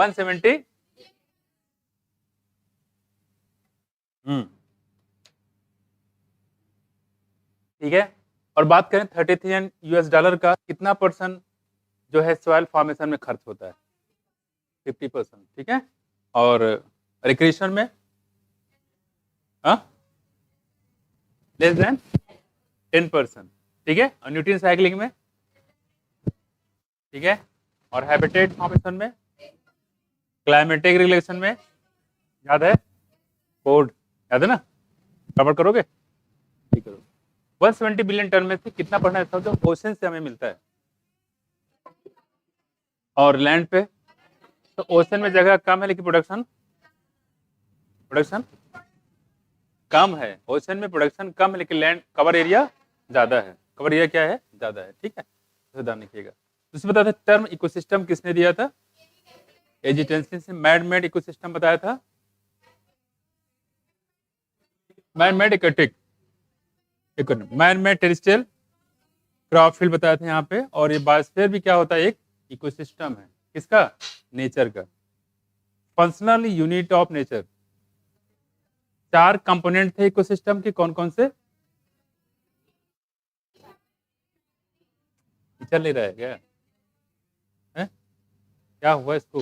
170 ठीक है। और बात करें $33 का, कितना परसेंट जो है सॉइल फॉर्मेशन में खर्च होता है? 50%, ठीक है। और रिक्रिएशन में लेस देन 10%, ठीक है। और न्यूट्रिएंट साइक्लिंग में, ठीक है। और हैबिटेट फॉर्मेशन में, क्लाइमेटिक रेगुलेशन में, याद है? कोड याद है ना? कवर करोगे? ठीक करो। 170 बिलियन टन में से कितना परसेंट ऐसा होता है ओशन से हमें मिलता है? और लैंड पे तो ओशन में जगह कम है लेकिन प्रोडक्शन कम है। ओशन में प्रोडक्शन कम है लेकिन लैंड कवर एरिया ज्यादा है। कवर एरिया क्या है? ज्यादा है, ठीक है। तो ध्यान रखिएगा। दूसरी बताया था टर्म इकोसिस्टम किसने दिया था? एजी टेंसिन से। मैन मेड इकोसिस्टम बताया था, man made aquatic, man made terrestrial, crop field बताया था यहाँ पे। और ये बायोस्फीयर भी क्या होता है? एक इकोसिस्टम है। किसका? नेचर का, functional unit of nature. 4 component थे इकोसिस्टम के, कौन कौन से? चल नहीं रहा है क्या है? क्या हुआ इसको?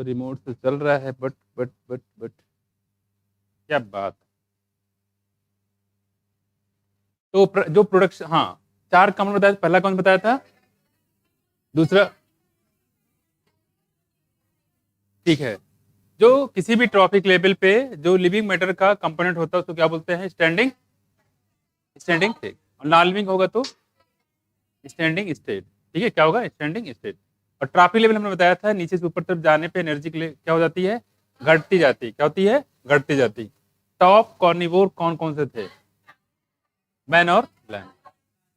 रिमोट से चल रहा है बट क्या बात। तो जो प्रोडक्शन, हाँ 4 कंपोनेंट बताया। पहला कौन बताया था? दूसरा, ठीक है। जो किसी भी ट्रॉपिक लेवल पे जो लिविंग मैटर का कंपोनेंट होता है उसको क्या बोलते हैं? Standing state. और नॉन लिविंग होगा तो स्टैंडिंग स्टेट, ठीक है। क्या होगा? Standing state. और ट्रॉपिक लेवल हमने बताया था नीचे से ऊपर तरफ जाने पे एनर्जी के लिए क्या हो जाती है? घटती जाती। क्या होती है? घटती जाती। टॉप कॉर्निवोर कौन कौन से थे? मैन और लैंड।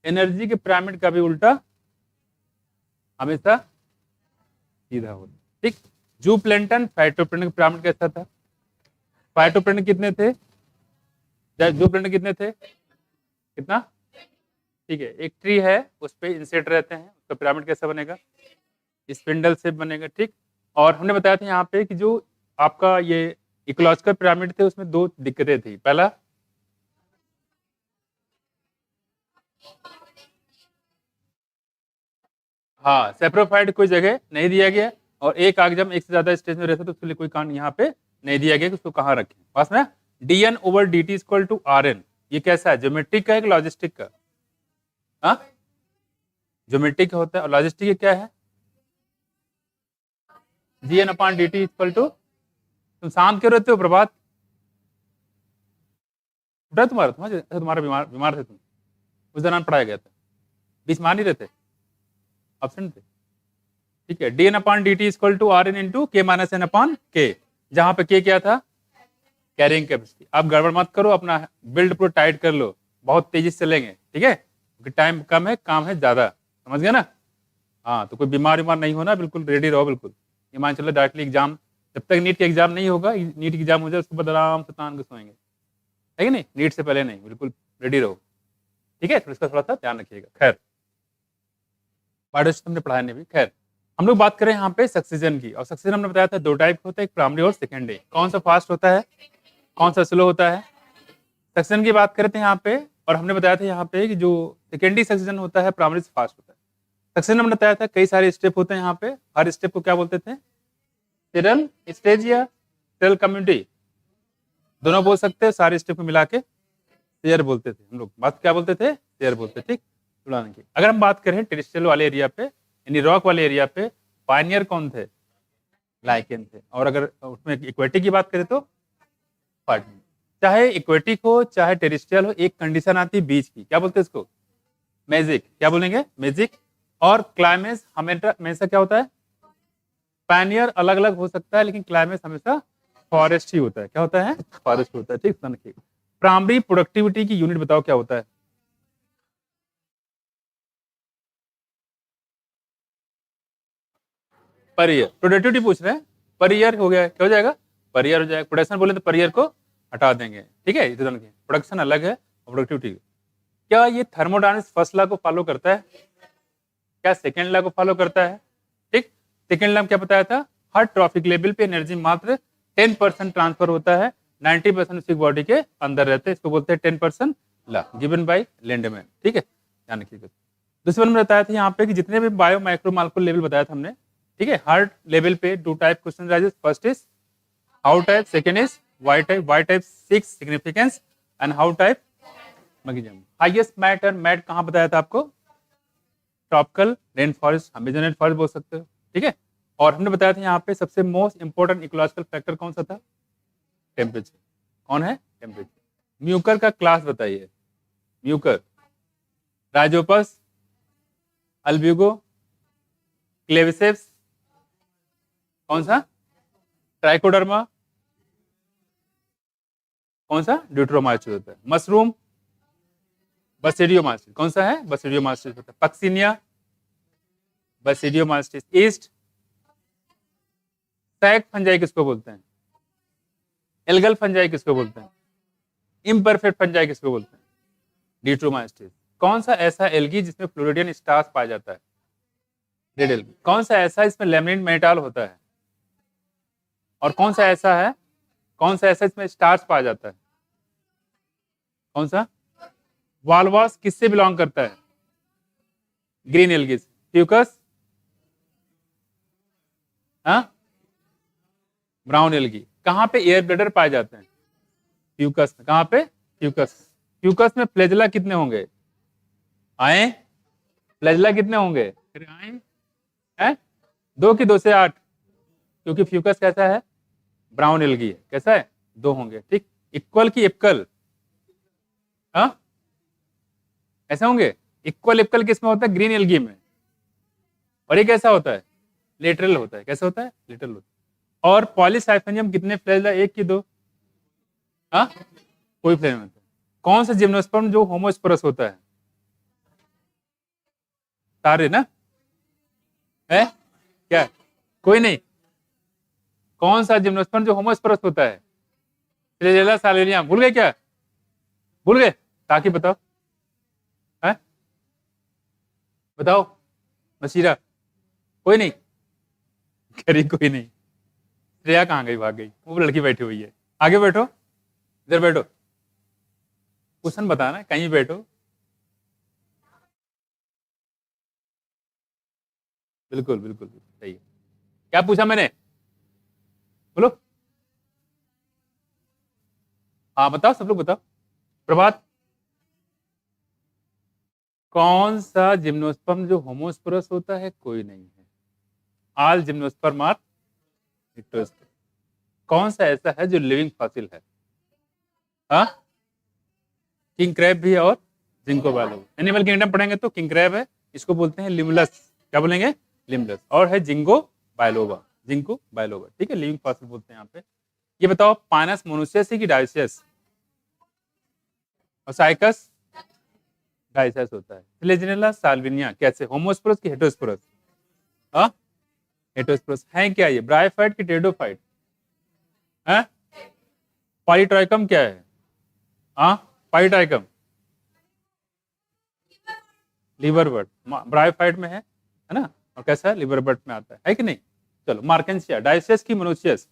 एनर्जी के पिरामिड का भी उल्टा हमेशा सीधा होता, ठीक। जूप्लैंटन फाइटोप्लैंटन का पिरामिड कैसा था? फाइटोप्लैंटन कितने थे? जूप्लैंटन कितने थे? कितना? ठीक है। एक ट्री है उस पर इंसेक्ट रहते हैं, उसका पिरामिड कैसा बनेगा? स्पिंडल से बनेगा, ठीक। और हमने बताया था यहाँ पे कि जो आपका ये इकोलॉजिकल पिरामिड थे उसमें 2 दिक्कतें थी। पहला, हाँ सेप्रोफाइट कोई जगह नहीं दिया गया। और एक आगजम एक से ज्यादा स्टेज में रहता तो उसके लिए कोई कारण यहाँ पे नहीं दिया गया कि उसको कहाँ रखें। बस में dn over dt equal to rn। ये कैसा है? ज्योमेट्रिक का है कि लॉजिस्टिक का? हाँ ज्योमेट्रिक का होता है। और लॉजिस्टिक क्या है? gn upon dt equal to, तुम शांत क्यों रहते हो प्रभात? उठा तुम्हारा बीमार थे तुम, उस दौरान पढ़ाया गया था, बीच मान नहीं रहते, एब्सेंट थे, ठीक है। dn upon dt equal to rn into k minus n upon k, जहां पे k क्या था? Carrying capacity. आप गड़बड़ मत करो, अपना बिल्ड पूरा टाइट कर लो, बहुत तेजी से चलेंगे, ठीक है, क्योंकि टाइम कम है, काम है ज्यादा, समझ गया ना? हाँ तो कोई बीमार नहीं होना, बिल्कुल रेडी रहो, बिल्कुल। ये मान चलो डायरेक्टली एग्जाम, जब तक नीट का एग्जाम नहीं होगा, नीट एग्जाम हो जाए उसके बाद आराम से तान के सोएंगे, है कि नहीं? नीट से पहले नहीं, बिल्कुल रेडी रहो, ठीक है। तो इसका थोड़ा सा ध्यान रखिएगा। खैर बायोसिस्टम ने पढ़ाया नहीं भी। खैर हम लोग बात करें यहाँ पे सक्सीजन की। और सक्सीजन हमने बताया था 2 टाइप होता है, एक प्राइमरी और सेकेंडरी। कौन सा फास्ट होता है, कौन सा स्लो होता है? सक्सीजन की बात करते हैं यहाँ पे। और हमने बताया था यहाँ पे कि जो सेकेंडरी सक्सीजन होता है प्राइमरी से फास्ट होता है। सक्सीजन हमने बताया था कई सारे स्टेप होते हैं यहाँ पे, हर स्टेप को क्या बोलते थे? सेरल स्टेज या सेरल कम्युनिटी, दोनों बोल सकते हैं। सारे स्टेप को मिला के शेयर बोलते थे हम लोग। बात क्या बोलते थे? शेयर बोलते थे, ठीक। की अगर हम बात करें टेरेस्ट्रियल वाले एरिया पे, यानी रॉक वाले एरिया पे, पायनियर कौन थे? लाइकेन थे। और अगर उसमें इक्वेटिक की बात करें तो पार्टनर। चाहे इक्वेटिक हो चाहे टेरेस्ट्रियल हो, एक कंडीशन आती है बीच की, क्या बोलते हैं इसको? मैजिक। क्या बोलेंगे? मैजिक। और क्लाइमेक्स हमेशा क्या होता है? पायनियर अलग अलग हो सकता है लेकिन क्लाइमेक्स हमेशा फॉरेस्ट ही होता है। क्या होता है? फॉरेस्ट होता है, ठीक। प्राइमरी प्रोडक्टिविटी की यूनिट बताओ क्या होता है? Per year. प्रोडक्टिविटी पूछ रहे हैं, पर ईयर हो गया, क्या हो जाएगा? पर ईयर हो जाएगा। प्रोडक्शन बोले तो पर ईयर को हटा देंगे, ठीक है। प्रोडक्शन अलग है और प्रोडक्टिविटी। क्या ये थर्मोडायनामिक्स फर्स्ट लॉ को फॉलो करता है? क्या सेकेंड लॉ को फॉलो करता है? सेकेंड लॉ क्या बताया था, हर ट्रॉफिक लेवल पे एनर्जी मात्र 10% ट्रांसफर होता है, 90% उसकी बॉडी के अंदर रहते हैं, इसको बोलते हैं 10% लॉ गिवन बाय लैंडमैन। ठीक है, ध्यान रखिएगा। दूसरे नंबर बताया था यहाँ पे कि जितने भी बायो माइक्रो मालिक्यूल लेवल बताया था हमने, ठीक है, हर लेवल पे 2 type question raises, first is how type, second is why type. Why type 6 significance and how type magnesium. Highest matter, मैट कहाँ बताया था आपको, tropical rain forest, Amazon rain forest बोल सकते हो। ठीक है, और हमने बताया था यहाँ पे सबसे मोस्ट इंपॉर्टेंट इकोलॉजिकल फैक्टर कौन सा था, टेम्परेचर। कौन है, टेम्परेचर। म्यूकर का क्लास बताइए, म्यूकर, राइजोपस, अल्ब्यूगो, क्लेविसेप्स, कौन सा, ट्राइकोडर्मा, कौन सा, ड्यूट्रोमाइस्टिस होता है। मशरूम, बसिडियोमाइस्टिस, कौन सा है, बसिडियोमाइस्टिस होता है। पक्सिनिया, बसिडियोमाइस्टिस। ईस्ट, सैक फंजाई किसको बोलते हैं, एल्गल फंजाई किसको बोलते हैं, इम्परफेक्ट फंजाई किसको बोलते हैं, ड्यूट्रोमाइस्टिस। कौन सा ऐसा एल्गी जिसमें फ्लोरिडियन स्टार्च पाया जाता है, रेड एल्गी। कौन सा ऐसा इसमें लेमिनिन मेटाल होता है, और कौन सा ऐसा है, कौन सा ऐसा इसमें स्टार्च पाया जाता है, कौन सा। वालवास किससे बिलोंग करता है, ग्रीन एल्गी से। फ्यूकस, हाँ, ब्राउन एल्गी। कहाँ पे एयर ब्लडर पाए जाते हैं, फ्यूकस में। कहाँ पे, फ्यूकस। फ्यूकस में फ्लैजेला कितने होंगे, आए, फ्लैजेला कितने होंगे, फिर आए हैं 2 की 2 से 8, क्योंकि फ्यूकस कैसा है, ब्राउन एल्गी है, कैसा है, 2 होंगे। ठीक, इक्वल की एप्कल, हाँ ऐसे होंगे। इक्वल एप्कल किसमें होता है, ग्रीन एल्गी में। और ये कैसा होता है, लेटरल होता है। कैसा होता है, लेटरल होता है। और पॉलीसाइफेनियम कितने फ्लैजेला, 1 की 2, हाँ कोई फ्लैज नहीं होता। कौन सा जिम्नोस्पर्म जो होमोस्पोरस होता है, सारे ना है क्या, कोई नहीं। कौन सा जिम्नोस्पर्म जो होमोस्पोरस होता है, फ्लैजेला साल्विनिया। भूल गए क्या, भूल गए, ताकि बताओ है, बताओ मशीरा, कोई नहीं, करी कोई नहीं। श्रेया कहाँ गई, भाग गई, वो लड़की बैठी हुई है। आगे बैठो, इधर बैठो, क्वेश्चन बताना, कहीं बैठो। बिल्कुल बिल्कुल सही है। क्या पूछा मैंने, बोलो, हाँ बताओ, सब लोग बताओ। प्रभात, कौन सा जिम्नोस्पर्म जो होमोस्पोरस होता है, कोई नहीं है। आल जिम्नोस्पर्म आर हेटेरोस्पर्म। कौन सा ऐसा है जो लिविंग फॉसिल है, हाँ, किंग क्रैब भी है और जिंको बायलोबा। एनिमल किंगडम पढ़ेंगे तो किंग क्रैब है, इसको बोलते हैं लिमलस। क्या बोलेंगे, लिमलस। और है जिंगो बायलोबा, जिंको बायलोबा। ठीक है, लिविंग फॉसिल बोलते हैं यहाँ पे। ये बताओ, पाइनस मोनोसियस है कि डायोसियस, और साइकस डायोसियस होता है। फ्लैजेला साल्विनिया कैसे, होमोस्पोरस की हेटेरोस्पोरस, हाँ हेटेरोस्पोरस है क्या, ये ब्रायोफाइट की टेरिडोफाइट है। पॉलीट्राइकम क्या है, हाँ पॉलीट्राइकम, लिवर बर्ड, ब्रायोफाइट में है ना, और कैसा है, लिवर बर्ड में आता है कि नहीं। चलो, मार्केंसिया, डायोसियस की मोनोसियस,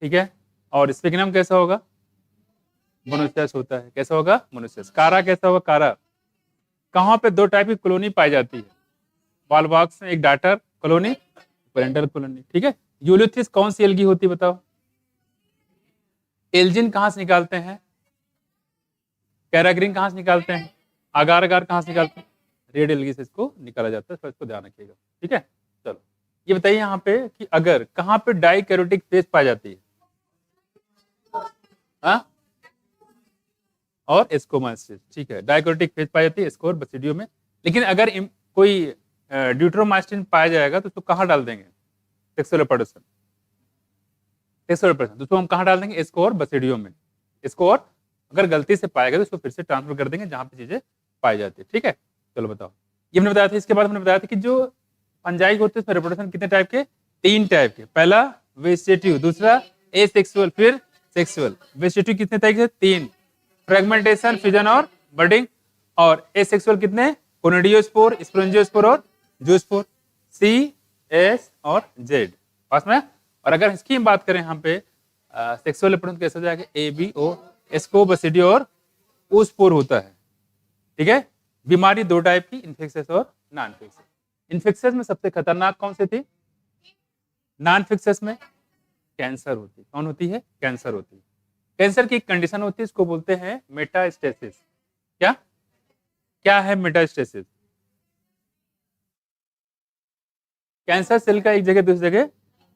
ठीक है। और स्पिगनम कैसा होगा, मोनोसियस होता है। कैसा होगा, मोनोसियस। कारा कैसा होगा, कारा। कहाँ पे 2 टाइप की कॉलोनी पाई जाती है, बॉलबॉक्स में एक डाटर कॉलोनी, पेरेंटल कॉलोनी। ठीक है। यूलिथिस कौन सी एल्गी होती है, बताओ। एल्जिन कहाँ से निकालते हैं, कैराग्रीन कहाँ से निकालते हैं, आगार आगार कहाँ से निकालते हैं, रेड एल्गी से इसको निकाला जाता है। तो इसको ध्यान रखिएगा। ठीक है। चलो, ये बताइए यहाँ पे कि अगर कहाँ पे डाइकैरोटिक फेज पाई जाती है, हाँ और एस्कोमाइसिस। ठीक है, डाइकैरोटिक फेज पाई जाती है एस्को और बसिडियो में। लेकिन अगर कोई ड्यूट्रोमाइसिन पाया जाएगा तो उसको कहाँ डाल देंगे, सेक्सुअल रिप्रोडक्शन, सेक्सुअल रिप्रोडक्शन, तो उसको हम कहाँ डाल देंगे, एस्को और बसिडियो में। इसको और अगर गलती से पाया गया तो उसको फिर से ट्रांसफर कर देंगे जहाँ पे चीजें पाई जाती है। ठीक है। चलो बताओ, ये हमने बताया था। इसके बाद हमने बताया था कि जो फंजाई होते हैं उसमें रिप्रोडक्शन कितने टाइप के, 3 टाइप के। पहला वेजिटेटिव, दूसरा एसेक्सुअल, फिर सेक्सुअल। वेजिटेटिव कितने टाइप के, 3, फ्रेगमेंटेशन, फिजन और बडिंग। और एसेक्सुअल कितने, कोनिडियोस्पोर, स्पोरेंजियोस्पोर और जूस्पोर। CS और Z पास में। और अगर इसकी हम बात करें यहाँ पे सेक्सुअल रिप्रोडक्शन कैसे हो जाएगा, ABO, एस्को, बसिडी और ओस्पोर होता है। ठीक है, बीमारी दो टाइप की, इन्फेक्शियस और नॉन इन्फेक्शियस। इन्फेक्शियस में सबसे खतरनाक कौन सी थी? नॉन इन्फेक्शियस में कैंसर होती है। कौन होती है? कैंसर होती है। कैंसर की एक कंडीशन होती है, इसको बोलते हैं मेटास्टेसिस। क्या क्या है मेटास्टेसिस? कैंसर सेल का एक जगह दूसरी जगह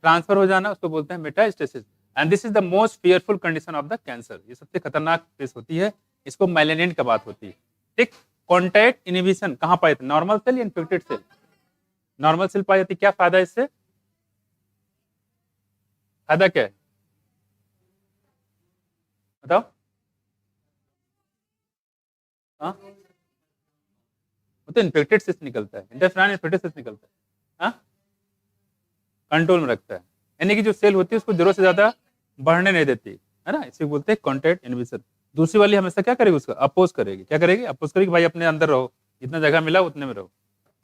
ट्रांसफर हो जाना, उसको बोलते हैं metastasis. And this is the most fearful condition of the cancer. ये सबसे खतरनाक केस होती है, इसको मैलेनियन का बात होती है। ठीक, कॉन्टैक्ट इनहिबिशन कहाँ पाए थे? नॉर्मल सेल या इन्फेक्टेड सेल? नॉर्मल सेल पाई जाती। क्या फायदा इससे? फायदा क्या है बताओ? हाँ, वो तो इन्फेक्टेड से निकलता है, इंटरफेरॉन इन्फेक्टेड से निकलता है। हाँ, कंट्रोल में रखता है, यानी कि जो सेल होती है उसको जरूरत से ज्यादा बढ़ने नहीं देती है ना, इसे बोलते हैं कॉन्टैक्ट इनहिबिशन। दूसरी वाली हमेशा क्या करेगी? उसका अपोज करेगी। क्या करेगी? अपोज करेगी, भाई अपने अंदर रहो, जितना जगह मिला उतने में रहो।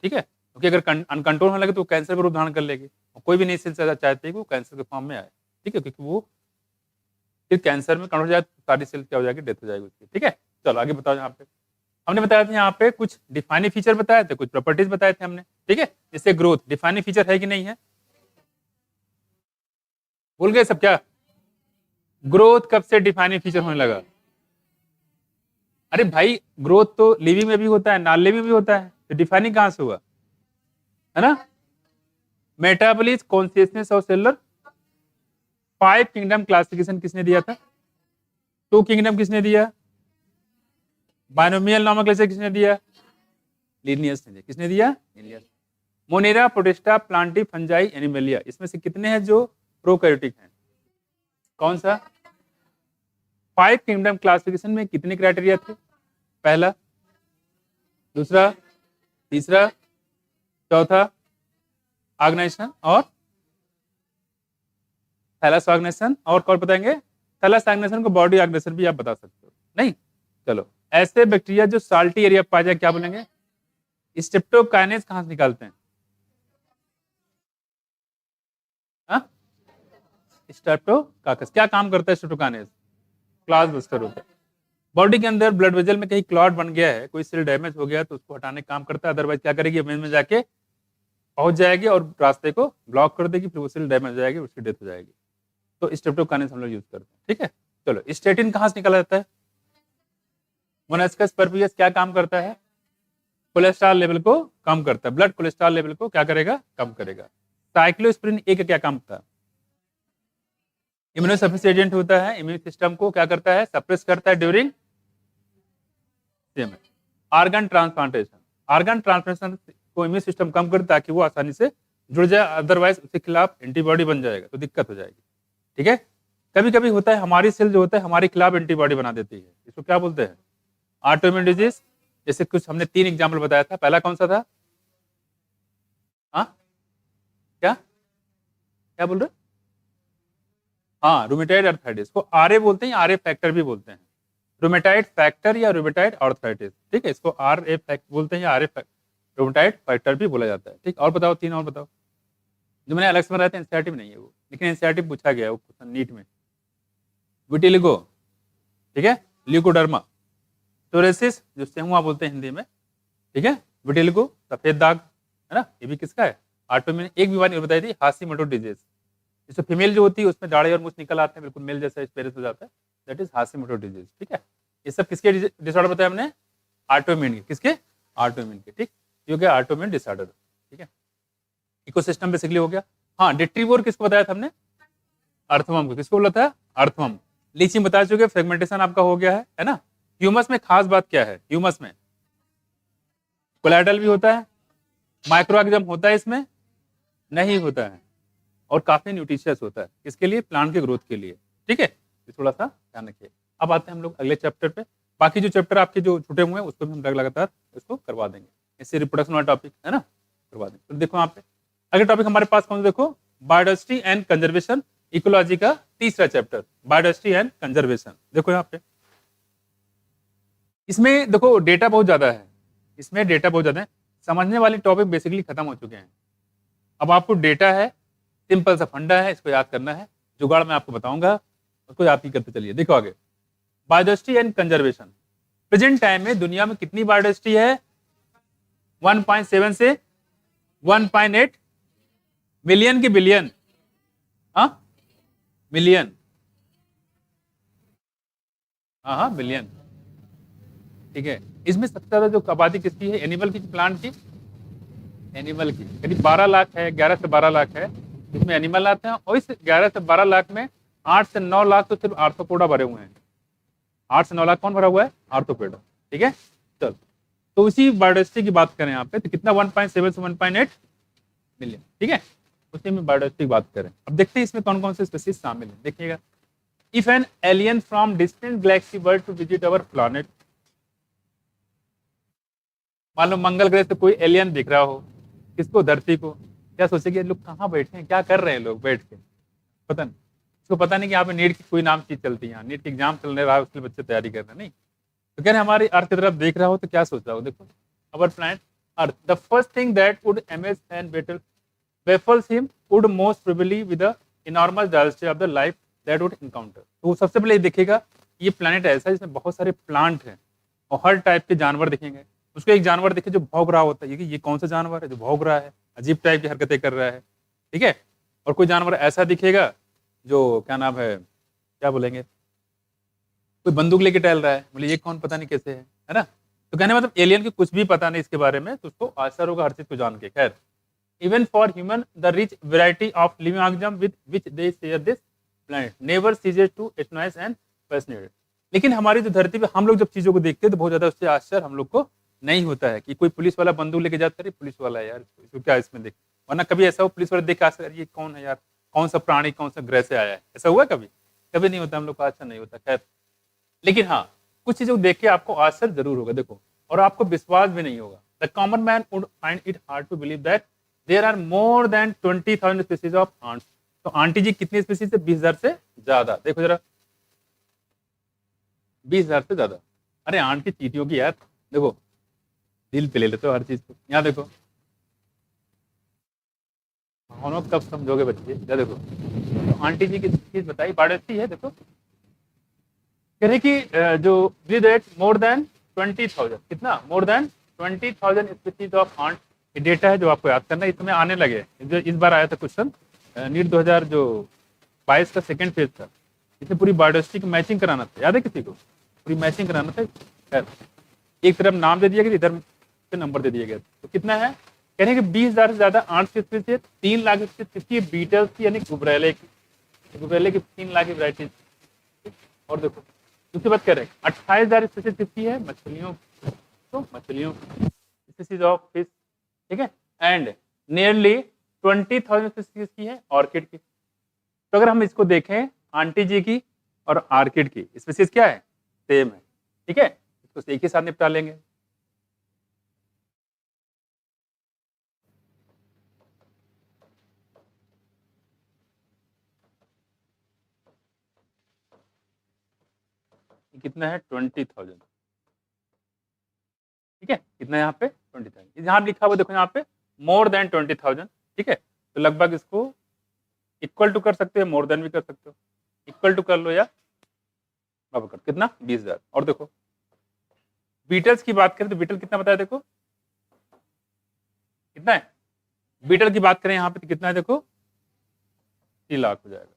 ठीक है, क्योंकि अगर अनकंट्रोल होने लगे तो कैंसर का रूप धारण कर लेगी, और कोई भी नई सेल चाहती है कि वो कैंसर के फॉर्म में आए। ठीक है, क्योंकि वो फिर कैंसर में कन्वर्ट हो जाए तो सारी सेल क्या हो जाएगी? डेथ हो जाएगी उसकी। ठीक है, चलो आगे बताओ। यहाँ पे हमने बताया था, यहाँ पे कुछ डिफाइनिंग फीचर बताए थे, कुछ प्रॉपर्टीज बताए थे हमने। ठीक है, जैसे ग्रोथ डिफाइनिंग फीचर है कि नहीं है? भूल गए सब क्या? ग्रोथ कब से डिफाइनिंग फीचर होने लगा? अरे भाई, ग्रोथ तो लिविंग में भी होता है, नॉन लिविंग में भी होता है, तो डिफाइनिंग कहां से हुआ? है ना? मेटाबॉलिज्म, कॉन्शियसनेस और सेलुलर। 5 किंगडम क्लासिफिकेशन किसने दिया था? 2 किंगडम किसने दिया? बायनोमियल नोमेनक्लेचर किसने दिया? लिनियस ने दिया। किसने दिया? Linnaeus. Monera, protista, Plantae, fungi, Animalia, इसमें से कितने हैं जो प्रोकैरियोटिक हैं? कौन सा? 5 किंगडम क्लासिफिकेशन में कितने क्राइटेरिया थे? पहला, दूसरा, तीसरा, चौथा ऑर्गेनाइजेशन और थैलस ऑर्गेनाइजेशन, और कौन बताएंगे? थैलस ऑर्गेनाइजेशन को बॉडी ऑर्गेनाइजेशन भी आप बता सकते हो। नहीं, चलो, ऐसे बैक्टीरिया जो साल्टी एरिया पाया जाए क्या बोलेंगे? स्ट्रेप्टोकाइनेज कहां से निकालते हैं? स्ट्रेप्टोकाकस। क्या काम करता है स्ट्रेप्टोकाइनेज? क्लॉट बस्टर होता है। बॉडी के अंदर ब्लड वेजल में कहीं क्लॉट बन गया है, कोई सेल डैमेज हो गया तो उसको हटाने का काम करता है, अदरवाइज क्या करेगी? वेन में जाके पहुंच जाएगी और रास्ते को ब्लॉक कर देगी, फिर वो सेल डैमेज हो जाएगी, उसकी डेथ हो जाएगी। तो स्ट्रेप्टोकाइनेज हम लोग यूज करते हैं। ठीक है, चलो, स्टेटिन कहां से निकाला जाता है? मोनास्कस परफियस क्या काम करता है? कोलेस्ट्रॉल लेवल को कम करता है, ब्लड कोलेस्ट्रॉल लेवल को क्या करेगा? कम करेगा। साइक्लोस्पिरिन ए का क्या काम होता है? इम्यूनोसप्रेसिव एजेंट होता है, इम्यून सिस्टम को क्या करता है? सप्रेस करता है during organ transplantation. Organ transplantation को इम्यून सिस्टम कम करता है ताकि वो आसानी से जुड़ जाए, अदरवाइज उसके खिलाफ एंटीबॉडी बन जाएगा तो दिक्कत हो जाएगी। ठीक है, कभी कभी होता है हमारी सेल जो होता है हमारे खिलाफ एंटीबॉडी बना देती है, इसको क्या बोलते हैं? Autoimmune disease. जैसे कुछ हमने 3 एग्जाम्पल बताया था, पहला कौन सा था? हाँ, क्या क्या बोल रहे? हाँ, रूमेटाइड अर्थराइटिस को आरए बोलते हैं, आरए फैक्टर भी बोलते हैं। रूमेटाइड फैक्टर या रूमेटाइड अर्थराइटिस। ठीक है, इसको आरए फैक्टर बोलते हैं या आरए रूमेटाइड फैक्टर भी बोला जाता है। ठीक, और बताओ, 3 और बताओ जो मैंने अलग से बनाया था, एनसीईआरटी में नहीं है वो, लेकिन एनसीईआरटी में पूछा गया है वो क्वेश्चन नीट में। विटिलिगो, ठीक है, ल्यूकोडर्मा, सोरेसिस जो सेहुआ बोलते हैं हिंदी में। ठीक है, विटिलिगो सफेद दाग, है ना, ये भी किसका है? ऑटोइम्यून। एक बीमारी और बताई थी, हाशिमोटो डिजीज, जिसमें फीमेल जो होती है उसमें दाढ़े और मूछ निकल आते हैं, बिल्कुल मेल जैसा स्पेरस हो जाता है, दैट इज हाशिमोटो डिजीज। ठीक है, ये सब किसके डिसऑर्डर बताया हमने? ऑटोइम्यून के। किसके? ऑटोइम्यून के। ठीक, ये हो गया ऑटोइम्यून डिसऑर्डर। ठीक है, इकोसिस्टम बेसिकली हो गया। हाँ, डिट्रीवोर किसको बताया था हमने? अर्थवम को। किसको बोला था? अर्थवम। लीची बता चुके, फ्रेगमेंटेशन आपका हो गया है ना। ह्यूमस में खास बात क्या है? ह्यूमस में कोलाइडल भी होता है, माइक्रो ऑर्गेनिज्म होता है, इसमें नहीं होता है, और काफी न्यूट्रिशियस होता है। किसके लिए? प्लांट के ग्रोथ के लिए। ठीक है, थोड़ा सा ध्यान रखिए। अब आते हैं हम लोग अगले चैप्टर पे। बाकी जो चैप्टर आपके जो छूटे हुए हैं उसको भी हम लगातार इसको करवा देंगे, इससे रिप्रोडक्शन वाला टॉपिक है ना, करवा देंगे। तो देखो यहाँ पे अगले टॉपिक हमारे पास कौन सा? देखो, बायोडाइवर्सिटी एंड कंजर्वेशन, इकोलॉजी का तीसरा चैप्टर, बायोडाइवर्सिटी एंड कंजर्वेशन। देखो यहाँ पे, इसमें देखो डेटा बहुत ज्यादा है, इसमें डेटा बहुत ज्यादा है, समझने वाले टॉपिक बेसिकली खत्म हो चुके हैं। अब आपको डेटा है, सिंपल सा फंडा है, इसको याद करना है, जुगाड़ मैं आपको बताऊंगा, उसको याद ही करते चलिए। देखो आगे, biodiversity and conservation. Present time में दुनिया में कितनी बायोडाइवर्सिटी है? 1.7 से 1.8 मिलियन की बिलियन, हाँ मिलियन, हाँ बिलियन, ठीक है। इसमें सबसे ज्यादा जो आबादी किसकी है? एनिमल की, प्लांट की? एनिमल की करीब 12 लाख है, 11 से 12 लाख है, इसमें एनिमल आते हैं। और इस 11 से 12 लाख में 8 से 9 लाख तो सिर्फ आर्थ्रोपोडा भरे हुए हैं। 8 से 9 लाख कौन भरा हुआ है? आर्थ्रोपोडा, ठीक है। चल, तो उसी बायोडाइवर्सिटी की बात करें यहाँ पे, तो कितना? 1.7 से 1.8 मिलियन, ठीक है। उसी में बायोडाइवर्सिटी की बात करें। अब देखते हैं इसमें कौन कौन से स्पीसीज शामिल है। देखिएगा, if an alien from distant galaxy were to visit our planet, मान लो मंगल ग्रह से कोई एलियन दिख रहा हो, किसको? धरती को। क्या सोचेंगे लोग, कहाँ बैठे हैं, क्या कर रहे हैं लोग बैठ के? पता नहीं, उसको पता नहीं कि यहाँ पे नीट की कोई नाम चीज चलती है, यहाँ नीट की एग्जाम चलने रहा है, उसके लिए बच्चे तैयारी कर रहे हैं। नहीं तो कह रहे हमारी अर्थ की तरफ देख रहा हो तो क्या सोच रहा हो? देखो, our planet earth, the first thing that would amaze and baffles him would most probably with the enormous diversity of the life that would encounter। तो सबसे पहले देखेगा ये प्लैनेट ऐसा है जिसमें बहुत सारे प्लांट हैं और हर टाइप के जानवर दिखेंगे। उसको एक जानवर देखे जो भौंक रहा होता है, ये कौन सा जानवर है जो भौंक रहा है, अजीब टाइप की हरकतें कर रहा है, ठीक है। और कोई जानवर ऐसा दिखेगा जो क्या नाम है, क्या बोलेंगे, कोई बंदूक लेके टहल रहा है, बोले ये कौन, पता नहीं कैसे है ना। तो कहने मतलब एलियन की कुछ भी पता नहीं इसके बारे में, तो उसको आश्चर्य होगा हर चीज को जान के। खैर, even for human the rich variety of living organisms with which they share this planet never ceases to astonish and fascinate। लेकिन हमारी जो धरती पे हम लोग जब चीजों को देखते हैं तो बहुत ज्यादा उससे आश्चर्य हम लोग को नहीं होता है कि कोई पुलिस वाला बंदूक लेके जाता है, पुलिस वाला है यार, इसको क्या इसमें देख, वरना कभी ऐसा हो पुलिस वाला देख आश्चर्य, ये कौन है यार, कौन सा प्राणी कौन सा ग्रह से आया है, ऐसा हुआ कभी? कभी नहीं होता, हम लोग को आश्चर्य नहीं होता। खैर, लेकिन हाँ, कुछ चीजों को देख के आपको आश्चर्य जरूर होगा, देखो, और आपको विश्वास भी नहीं होगा। The common man would find it hard to believe that there are more than 20,000 species of ants. तो आंटी जी कितनी स्पीसीज है? 20,000 से ज्यादा। देखो जरा, 20,000 से ज्यादा। अरे आंट की चींटियों की यार, देखो दिल पे ले लेते हो हर चीज को। यहाँ देखो, भावनाओं कब समझोगे बच्चे? या देखो, तो आंटी जी की चीज बताई, बायोडाइवर्सिटी है। देखो कह रहे कि जो मोर देन 20,000, कितना? More than 20,000 species of ant. ये डेटा है जो आपको याद करना है, इसमें आने लगे। इस बार आया था क्वेश्चन नीट 2022 का सेकंड फेज था, इसमें पूरी बायोडाइवर्सिटी की मैचिंग कराना था, याद है किसी को? पूरी मैचिंग कराना था। खैर, एक तरफ नाम दे दिया गया, इधर से नंबर दे दिया गया। तो कितना है? कह रहे हैं कि 20,000 से ज्यादा आंट की स्पीसीज, 3 लाख किसकी? बीटल्स की, यानी गुबरैले की। गुबरैले की 3 लाख की वैरायटी। और देखो उसके बाद कह रहे हैं 28,000 स्पीसीज किसकी है? मछलियों, तो मछलियों स्पीसीज ऑफ फिश, ठीक है। एंड नियरली 20,000 स्पीसीज की है ऑर्किड की। तो अगर हम इसको देखें, आंटी जी की और ऑर्किड की स्पीसीज क्या है? सेम है, ठीक है। इसको एक ही साथ निपटा लेंगे। कितना है? 20,000, ठीक है। कितना यहाँ पे? 20,000। यहाँ लिखा हुआ देखो, यहाँ पे मोर देन 20,000, ठीक है। तो लगभग इसको इक्वल टू कर सकते हो, मोर देन भी कर सकते हो, इक्वल टू कर लो या बराबर कर। कितना? 20,000। और देखो बीटल्स की बात करें तो बीटल कितना बताया? देखो कितना है बीटल की बात करें यहाँ पे तो कितना है? देखो 3 लाख हो जाएगा।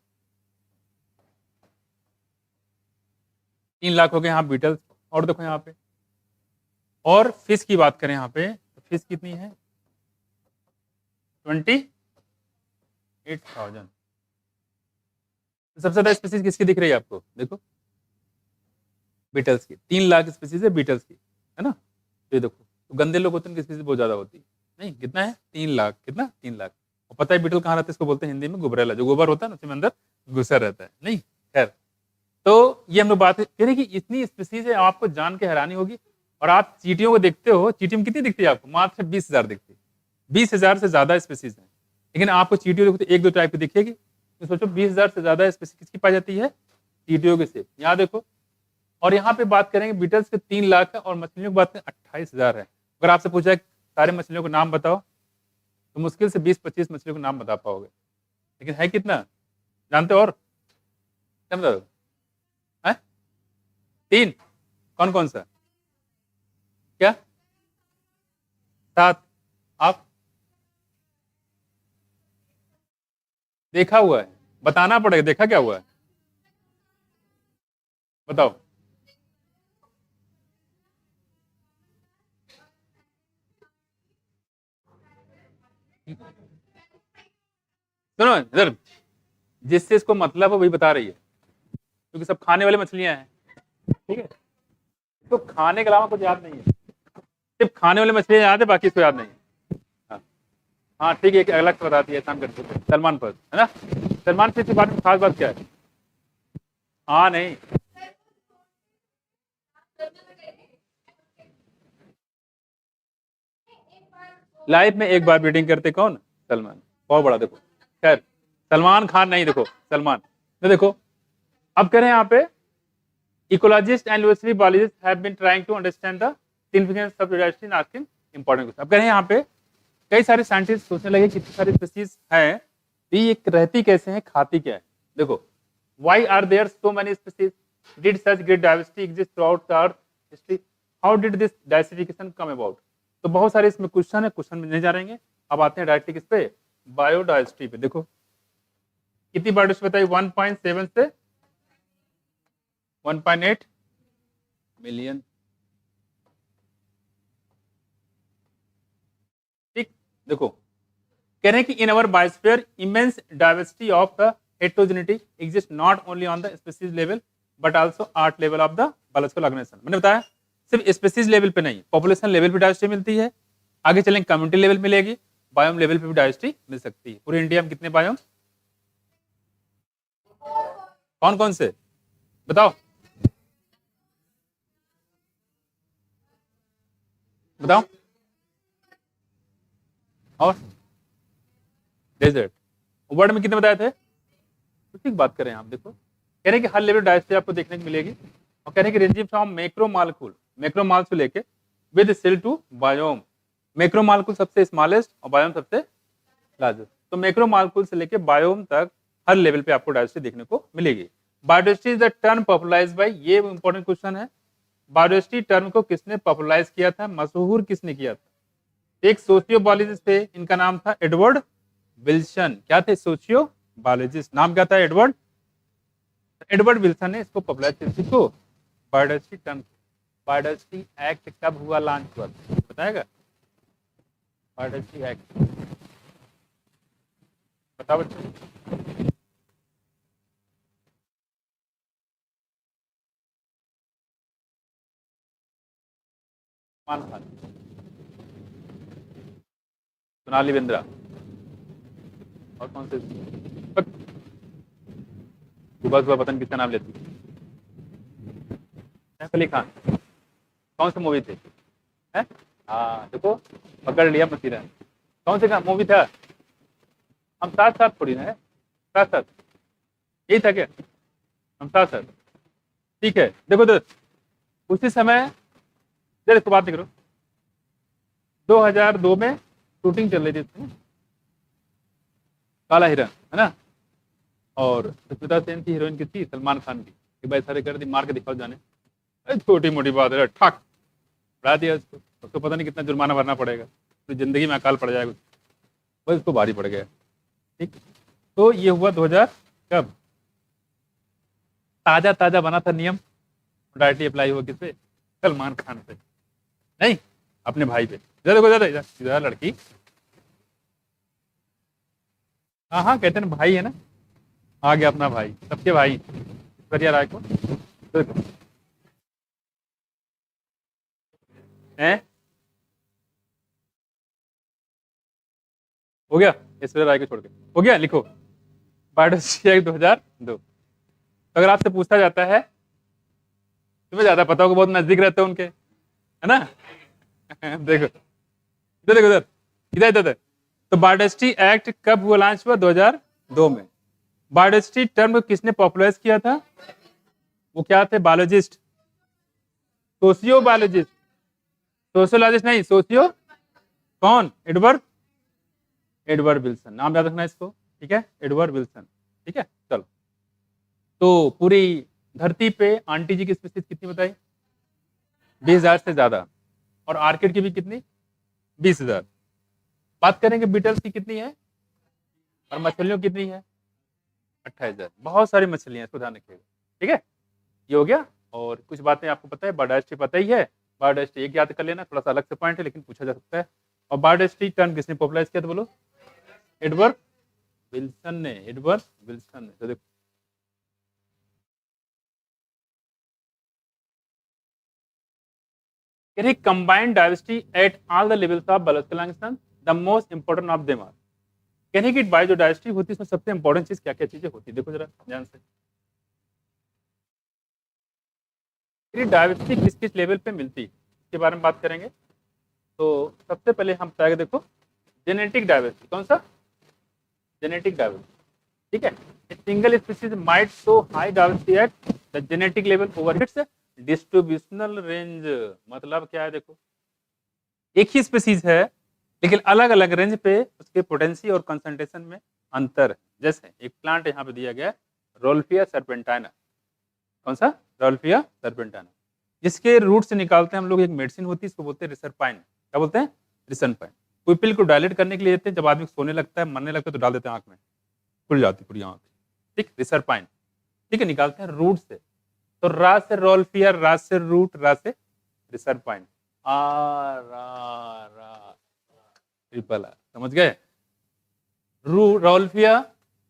3 लाख हो गए यहाँ बीटल्स। और देखो यहाँ पे, और फिश की बात करें यहाँ पे तो फिश कितनी है? 28,000। सबसे ज्यादा स्पीसीज किसकी दिख रही है आपको? देखो बीटल्स की। 3 लाख स्पीसीज है बीटल्स की, है ना। तो ये देखो, तो गंदे लोग होते हैं उनकी स्पीसीज बहुत ज्यादा होती है। नहीं, कितना है? 3 लाख। कितना? 3 लाख। और पता है बीटल कहाँ रहता है? इसको बोलते हैं हिंदी में गुबरैला, जो गोबर होता है ना उसमें अंदर घुसा रहता है। नहीं, खैर, तो ये हम लोग बात कह रहे कि इतनी स्पीसीज है, आपको जान के हैरानी होगी। और आप चींटियों को देखते हो, चींटियों में कितनी दिखती है आपको? मात्र 20,000 दिखती है। 20,000 से ज्यादा स्पीसीज है, लेकिन आपको चींटियों देखो तो 1-2 टाइप की दिखेगी। तो सोचो 20,000 से ज्यादा स्पीसीज किसकी पाई जाती है? चींटियों के से। यहाँ देखो, और यहाँ पे बात करेंगे बीटल्स के 3 लाख है, और मछलियों की बात करें 28,000 है। अगर आपसे पूछा है सारे मछलियों के नाम बताओ, तो मुश्किल से 20-25 मछलियों के नाम बता पाओगे, लेकिन है कितना जानते हो? और क्या बता दो? 3? कौन कौन सा? क्या 7? आप देखा हुआ है, बताना पड़ेगा, देखा क्या हुआ है बताओ। सुनो इधर, जिससे इसको मतलब है वही बता रही है, क्योंकि सब खाने वाली मछलियां हैं, ठीक है? तो खाने के अलावा कुछ याद नहीं है, सिर्फ खाने वाली मछलियां याद है, बाकी इसको याद नहीं है। हाँ हाँ ठीक है, एक अलग से बताती है, शाम करते सलमान पर है ना। सलमान से बात में खास बात क्या है? हाँ नहीं, लाइफ में एक बार बीटिंग करते कौन? सलमान, बहुत बड़ा। देखो खैर, सलमान खान नहीं, देखो सलमान। तो देखो अब कह रहे हैं यहाँ पे, ecologist and university biologist have been trying to understand the significance of diversity in asking important question. अब कह रहे हैं यहाँ पे, कई सारे साइंटिस्ट सोचने लगे कितनी सारी स्पीसीज हैं, तो ये रहती कैसे हैं, खाती क्या है। देखो, why are there so many species, did such great diversity exist throughout the earth history, how did this diversification come about. तो बहुत सारे इसमें क्वेश्चन है, क्वेश्चन में नहीं जा रहेंगे। अब आते हैं डायरेक्टली किस पे, बायोडाइवर्सिटी पे। देखो कितनी बायोडाइवर्सिटी बताई, 1.7 से 1.8 मिलियन। ठीक, देखो कह रहे हैं कि in our biosphere immense diversity of the heterogeneity exist not only on the species level but also at level of the biological organisation. मैंने बताया सिर्फ स्पीसीज लेवल पे नहीं, पॉपुलेशन लेवल पे डाइवर्सिटी मिलती है, आगे चलेंगे कम्युनिटी लेवल मिलेगी, बायोम लेवल पे भी डाइवर्सिटी मिल सकती है। पूरे इंडिया में कितने बायोम, कौन कौन से बताओ, बताओ। और डेजर्ट, वर्ड में कितने बताए थे? तो ठीक बात करें आप, देखो कह रहे हैं कि हर लेवल डाइवर्सिटी आपको देखने को मिलेगी, और कह रहे हैं कि ranging from macro molecule, macro molecule लेके with cell to biome. Macro molecule सबसे स्मॉलेस्ट और बायोम सबसे लार्जेस्ट, तो मैक्रो मालिक्यूल से लेके बायोम तक हर लेवल पे आपको डाइवर्सिटी देखने को मिलेगी। Biodiversity is the term popularised by, ये इंपॉर्टेंट क्वेश्चन है, बायोडाइवर्सिटी टर्म को किसने पॉपुलराइज किया था, मशहूर किसने किया था? एक सोशियोबायोलॉजिस्ट थे, इनका नाम था एडवर्ड विल्सन। क्या थे? सोशियोबायोलॉजिस्ट, नाम क्या था? एडवर्ड। एडवर्ड विल्सन ने इसको पॉपुलराइज किया, किसको? Biodiversity term. बायोडाइवर्सिटी एक्ट कब हुआ, लॉन्च हुआ, बताएगा? बायोडाइवर्सिटी एक्ट बताओ बच्चों। सलमान खान, सोनाली बिंद्रा, और कौन से? सुबह सुबह पता नहीं किसका नाम लेती, सैफ अली खान। कौन सी मूवी थी? है हाँ, देखो पकड़ लिया मसीरा। कौन से मूवी था? हम साथ साथ थोड़ी ना है, साथ साथ यही था क्या, हम साथ साथ। ठीक है, देखो तो उसी समय, जरा इसको बात नहीं करो, 2002 में शूटिंग चल रही थी इसमें, काला हिरन है ना, और सुष्मिता सेन की हीरोइन की थी, सलमान खान की। एक बार सारे कर दी, मार के दिखाओ जाने, छोटी मोटी बात है, ठक बढ़ा दिया उसको, उसको पता नहीं कितना जुर्माना भरना पड़ेगा, तो जिंदगी में अकाल पड़ जाएगा, बस उसको भारी पड़ गया। ठीक, तो ये हुआ 2000 कब, ताजा ताजा बना था नियम, डायरेक्टली अप्लाई हुआ किसपे? सलमान खान पे, नहीं अपने भाई पे। देखो इधर लड़की, हाँ हाँ कहते हैं भाई है ना, आ गया अपना भाई, सबके भाई ऐश्वर्या राय को। देखो हैं, हो गया, ऐश्वर्या राय को छोड़ के हो गया। लिखो बायोडाइवर्सिटी एक्ट 2002। तो अगर आपसे पूछा जाता है, तुम्हें ज्यादा पता होगा, बहुत नजदीक रहते हो उनके, है ना? देखो इधर, देखो इधर, इधर इधर। तो बायोडाइवर्सिटी एक्ट कब हुआ, लॉन्च हुआ? 2002 में। बायोडाइवर्सिटी टर्म को किसने पॉपुलराइज किया था? वो क्या थे? बायोलॉजिस्ट, सोशियो बायोलॉजिस्ट, सोशियोलॉजिस्ट नहीं, सोशियो। कौन? एडवर्ड एडवर्ड विल्सन, नाम याद रखना इसको, ठीक है, एडवर्ड विल्सन, ठीक है। चलो, तो पूरी धरती पे आंटी जी की स्पीसीज कितनी बताई? 20,000 से ज्यादा, और आर्किड की भी कितनी? 20,000। बात करेंगे बीटल्स की कितनी है, और मछलियों की कितनी है? 28,000। बहुत सारी मछलियां, इसको ध्यान रखिएगा, ठीक है। ये हो गया। और कुछ बातें आपको पता है, बायोडाइवर्सिटी पता ही है, बायोडाइवर्सिटी एक याद कर लेना, थोड़ा सा अलग से पॉइंट है लेकिन पूछा जा सकता है। और बायोडाइवर्सिटी टर्म किसने पॉपुलराइज किया था बोलो? एडवर्ड विल्सन ने, एडवर्ड विल्सन ने। तो देखो, combined diversity at all the levels of biological organisms, the most important of them are। कहने की बायो जो डाइवर्सिटी होती है इसमें सबसे इंपॉर्टेंट चीज क्या क्या चीजें होती है, देखो जरा ध्यान से। डाइवर्सिटी किस किस लेवल पे मिलती है इसके बारे में बात करेंगे। तो सबसे पहले हम बताएंगे, देखो जेनेटिक डाइवर्सिटी। कौन सा? जेनेटिक डाइवर्सिटी, ठीक है। Single species might show high diversity at the genetic level over it's distributional range. मतलब क्या है, देखो एक ही स्पीसीज है लेकिन अलग अलग रेंज पे उसके पोटेंसी और कंसंट्रेशन में अंतर है। जैसे एक प्लांट यहाँ पे दिया गया है, रोल्फिया सर्पेंटाइना। कौन सा? रोल्फिया सर्पेंटाइना, जिसके रूट से निकालते हैं हम लोग, एक मेडिसिन होती है, इसको बोलते हैं रिसरपाइन। क्या बोलते हैं? रिसरपाइन। पिपिल को डायलेट करने के लिए देते हैं, जब आदमी सोने लगता है, मरने लगता है तो डाल देते हैं आंख में, खुल जाती पूरी आंख, ठीक, रिसरपाइन, ठीक है, निकालते हैं रूट से। तो रा से रोल्फिया, रा से रूट, रा से रिसरपाइन, आ रा रा ट्रिपल आर, समझ गए? रोल्फिया,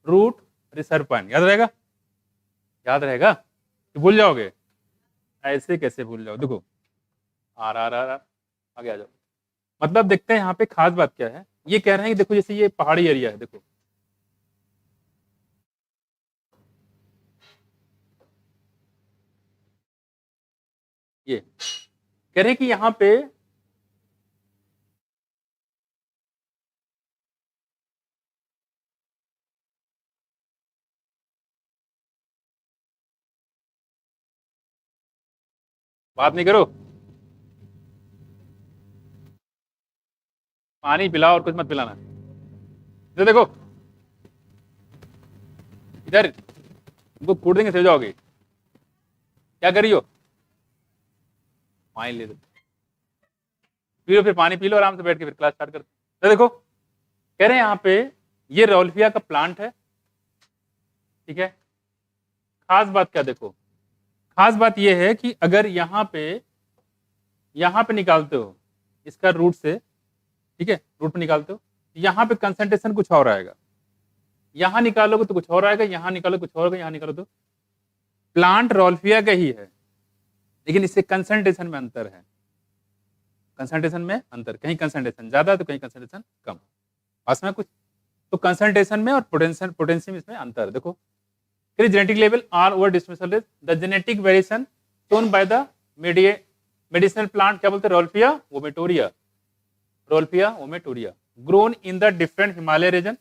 रूट, रिसरपाइन, याद रहेगा? याद रहेगा कि भूल जाओगे? ऐसे कैसे भूल जाओ, देखो आर आर आर आर, आगे आ जाओ। मतलब देखते हैं यहाँ पे खास बात क्या है। ये कह रहे हैं कि देखो जैसे ये पहाड़ी एरिया है, देखो ये कह रहे हैं कि यहाँ पे बात नहीं करो, पानी पिलाओ और कुछ मत पिलाना। इधर देखो, इधर तुमको कूट देंगे, सो जाओगे। क्या करी हो? पानी ले लो, पी लो, फिर पानी पी लो आराम से बैठ के, फिर क्लास स्टार्ट करते। तो देखो कह रहे हैं यहाँ पे ये रोल्फिया का प्लांट है, ठीक है। खास बात क्या, देखो खास बात ये है कि अगर यहाँ पे निकालते हो इसका रूट से, ठीक है, रूट पे निकालते हो, यहाँ पे कंसंट्रेशन कुछ और आएगा, यहाँ निकालोगे तो कुछ और आएगा, यहाँ निकालो कुछ और, यहाँ निकालो तो। प्लांट रोल्फिया का ही है लेकिन इससे कंसंट्रेशन में अंतर है, कंसंट्रेशन में अंतर, कहीं कंसंट्रेशन ज्यादा तो कहीं कंसंट्रेशन कम, पास में कुछ। तो कंसंट्रेशन में और पोटेंशियम इसमें अंतर है। देखो genetic level are over distribution, the genetic variation shown by the medicinal plant, क्या बोलते हैं? Rauwolfia vomitoria, rauwolfia vomitoria, grown in the different Himalaya region,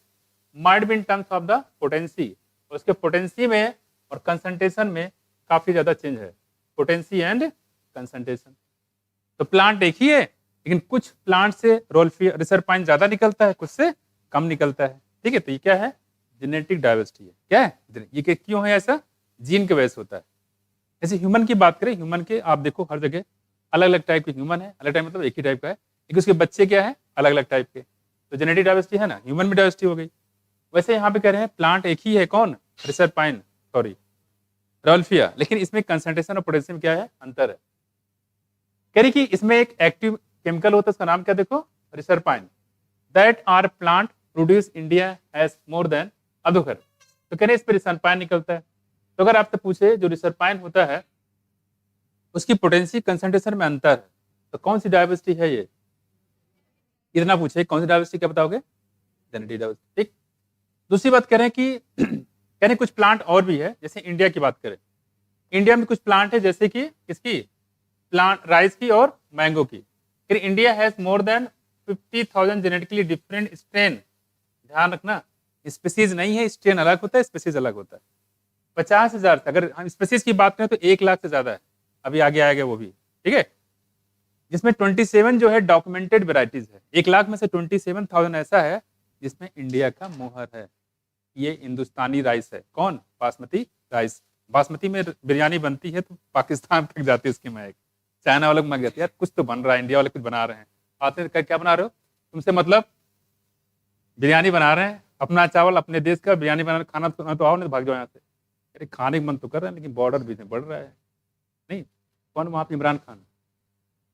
might be in terms of the potency. उसके पोटेंसी में और कंसंट्रेशन में काफी ज्यादा change है, पोटेंसी एंड कंसंट्रेशन। तो प्लांट एक ही है लेकिन कुछ प्लांट से रोल्फिया रिसरपाइन ज्यादा निकलता है, कुछ से कम निकलता है, ठीक है। तो ये क्या है? जेनेटिक डाइवर्सिटी है। क्या है ये? क्यों है ऐसा? जीन के वजह से होता है। जैसे ह्यूमन की बात करें, ह्यूमन के आप देखो हर जगह अलग अलग टाइप के ह्यूमन है, अलग टाइप मतलब एक ही टाइप का है, लेकिन उसके बच्चे क्या है? अलग अलग टाइप के। तो जेनेटिक डाइवर्सिटी है ना, ह्यूमन में डाइवर्सिटी हो गई। वैसे यहाँ पे कह रहे हैं प्लांट एक ही है, कौन? रिसरपाइन, सॉरी रोल्फिया, लेकिन इसमें कंसंट्रेशन और पोटेंशियम क्या है? अंतर है। कह रही कि इसमें एक एक्टिव केमिकल होता है, उसका नाम क्या? देखो reserpine, that are plant produce India has more than अदुकर। तो कह रहे इस पर रिसरपाइन निकलता है। तो अगर आपसे पूछे जो रिसरपाइन होता है उसकी पोटेंसी कंसंट्रेशन में अंतर है, तो कौन सी डाइवर्सिटी है ये? इतना पूछे कौन सी डाइवर्सिटी, क्या बताओगे? जेनेटिक डाइवर्सिटी, ठीक। दूसरी बात कह रहे हैं कि कह रहे कुछ प्लांट और भी है, जैसे इंडिया की बात करें, इंडिया में कुछ प्लांट है जैसे कि किसकी? प्लांट राइस की और मैंगो की। फिर India has more then 50,000 genetically different strain. ध्यान रखना, स्पीसीज नहीं है, स्ट्रेन अलग होता है, स्पीसीज अलग होता है। 50,000, अगर हम स्पीसीज की बात करें तो 1,00,000 से ज्यादा है, अभी आगे आएगा वो भी, ठीक है। जिसमें 27 जो है डॉक्यूमेंटेड वेराइटीज है, 1,00,000 में से 27,000 ऐसा है जिसमें इंडिया का मोहर है। ये हिंदुस्तानी राइस है। कौन? बासमती राइस। बासमती में बिरयानी बनती है तो पाकिस्तान तक जाती है उसकी महक। चाइना वालों को महक जाती है, यार कुछ तो बन रहा है, इंडिया वाले कुछ बना रहे हैं। आते हैं, क्या बना रहे हो तुमसे मतलब? बिरयानी बना रहे हैं, अपना चावल अपने देश का बिरयानी बनाना, खाना तो आओ, नहीं तो भाग जाओ यहाँ से। अरे खाने का मन तो कर रहा है, लेकिन बॉर्डर भी बढ़ रहा है। नहीं, कौन वहाँ पे? इमरान खान।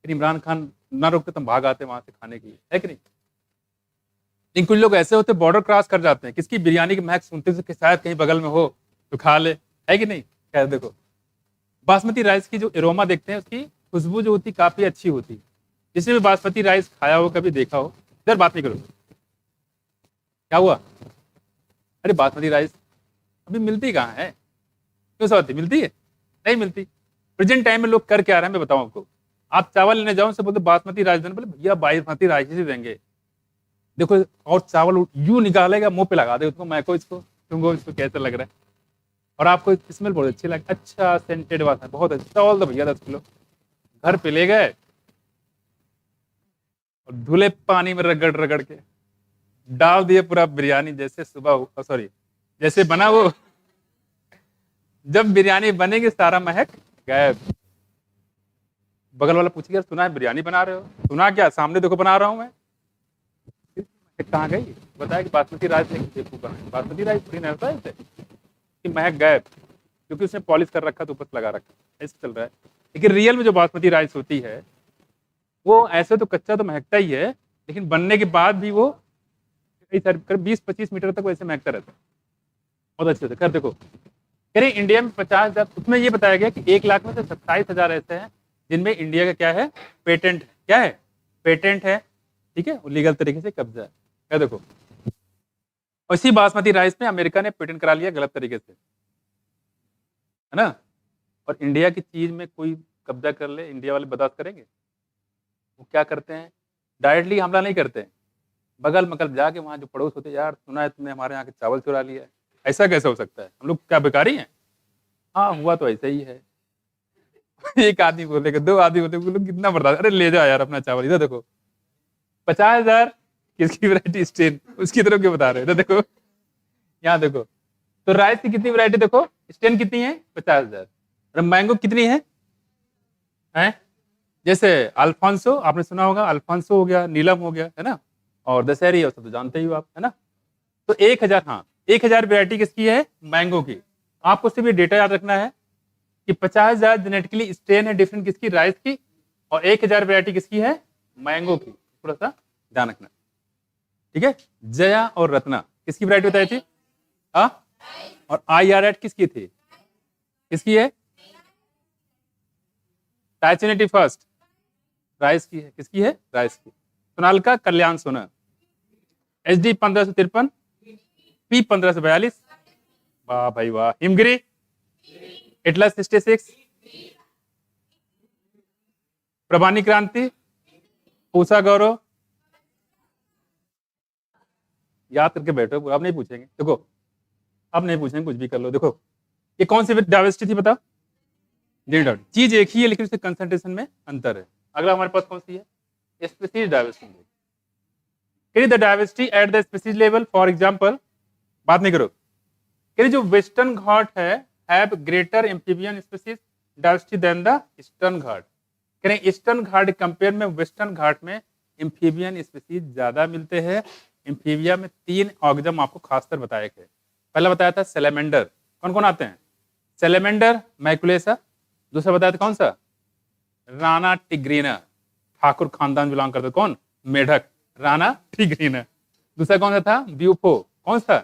फिर इमरान खान ना रोकते तो हम भाग आते वहां से खाने के लिए, है कि नहीं? लेकिन कुछ लोग ऐसे होते बॉर्डर क्रॉस कर जाते हैं, किसकी बिरयानी की महक सुनते से कि शायद कहीं बगल में हो तो खा ले, है कि नहीं? खैर देखो, बासमती राइस की जो एरोमा देखते हैं, उसकी खुशबू जो होती काफी अच्छी होती। जिसने भी बासमती राइस खाया हो, कभी देखा हो, इधर बात नहीं करो, क्या हुआ? अरे बासमती राइस अभी मिलती कहाँ है? क्यों सब मिलती है? नहीं मिलती। प्रेजेंट टाइम में लोग कर क्या रहे हैं मैं बताऊं आपको। आप चावल लेने जाओ, से बोलते बासमती राइस देना, बोले भैया बासमती राइस ही देंगे। देखो, और चावल यूं निकालेगा, मुंह पे लगा दे उसको, मैं को इसको, तुमको इसको कैसा लग रहा है, और आपको स्मेल बहुत अच्छी लगे, अच्छा सेंटेड वाला, बहुत अच्छा। चावल तो भैया 10 किलो घर पे ले गए और धुले पानी में रगड़ रगड़ के डाल दिए पूरा बिरयानी, जैसे सुबह, सॉरी, जैसे बना वो, जब बिरयानी बनेगी सारा महक गायब। बगल वाला पूछेगा, सुना है बिरयानी बना रहे हो? सुना क्या? सामने देखो बना रहा हूं मैं। कहाँ गई? बताया कि बासमती राइस बासमती राइस थोड़ी ना होता है इसे, कि महक गायब, क्योंकि उसने पॉलिश कर रखा तो ऊपर लगा रखा, ऐसे चल रहा है। लेकिन रियल में जो बासमती राइस होती है, वो ऐसे तो कच्चा तो महकता ही है, लेकिन बनने के बाद भी वो करीब 20-25 मीटर तक वैसे महकता रहता है, बहुत अच्छे से। कर देखो, कह रहे इंडिया में 50,000, उसमें ये बताया गया कि 1 लाख में से 27,000 ऐसे हैं जिनमें इंडिया का क्या है? पेटेंट। क्या है? पेटेंट है, ठीक है, लीगल तरीके से कब्जा है। क्या देखो, इसी बासमती राइस में अमेरिका ने पेटेंट करा लिया गलत तरीके से, है ना? और इंडिया की चीज में कोई कब्जा कर ले, इंडिया वाले बर्दाश्त करेंगे? वो क्या करते हैं, डायरेक्टली हमला नहीं करते हैं, बगल मगल जाके वहाँ जो पड़ोस होते हैं, यार सुना है तुमने हमारे यहाँ के चावल चुरा लिया है, ऐसा कैसे हो सकता है? हम लोग क्या बेकारी हैं? हाँ हुआ तो ऐसा ही है। एक आदमी बोलेगा, 2 आदमी बोले, कितना बर्दाश्त, अरे ले जाओ यार अपना चावल, इधर देखो 50,000 किसकी वैरायटी स्टेन, उसकी तरफ क्यों बता रहे हो? इधर देखो, यहाँ देखो, तो राइस की कितनी वैरायटी देखो, स्टेन कितनी है? 50,000। और मैंगो कितनी है? जैसे अल्फांसो, आपने सुना होगा, अल्फांसो हो गया, नीलम हो गया, है ना, और दशहरी है, सब तो जानते ही हो आप, है ना? तो 1,000, हाँ 1,000 वैरायटी किसकी है? मैंगो की। आपको सिर्फ ये डेटा याद रखना है कि 50,000 जेनेटिकली स्ट्रेन है डिफरेंट किसकी? राइस की, और 1,000 वैरायटी किसकी है? मैंगो की। थोड़ा सा ध्यान रखना, ठीक है? जया और रत्ना किसकी वैरायटी बताई थी? हाँ, और IR8 किसकी थी? किसकी है? टाइचेनेटी फर्स्ट राइस की है। किसकी है? राइस की। सोनालिका कल्याण सोना, HD 1553, P 1542, वाह भाई वाह। हिमगिरी एटलस 66, प्रभानी क्रांति, पूसा गौरव, याद करके बैठो, अब नहीं पूछेंगे। देखो अब नहीं पूछेंगे, कुछ भी कर लो। देखो ये कौन सी डाइवर्सिटी थी बताओ? चीज एक ही है लेकिन उसके कंसंट्रेशन में अंतर है। अगला हमारे पास कौन सी है? Species diversity. The diversity at the species level, for example, बात नहीं करो, जो वेस्टर्न घाट है have greater amphibian species diversity than the eastern Ghat. कह रहे ईस्टर्न घाट कंपेयर में वेस्टर्न घाट में एम्फीबियन स्पीसीज ज्यादा मिलते हैं। एम्फीबिया में 3 ऑर्गेनिज्म आपको खासकर बताया गया। पहला बताया था सैलेमेंडर, कौन कौन आते हैं? सैलेमेंडर मैकुलेसा। दूसरा बताया था कौन सा? राना टिग्रीना, ठाकुर खानदान बिलोंग करते, कौन? मेढक, राना टिग्रीना। दूसरा कौन सा था? ब्यूफो, कौन सा?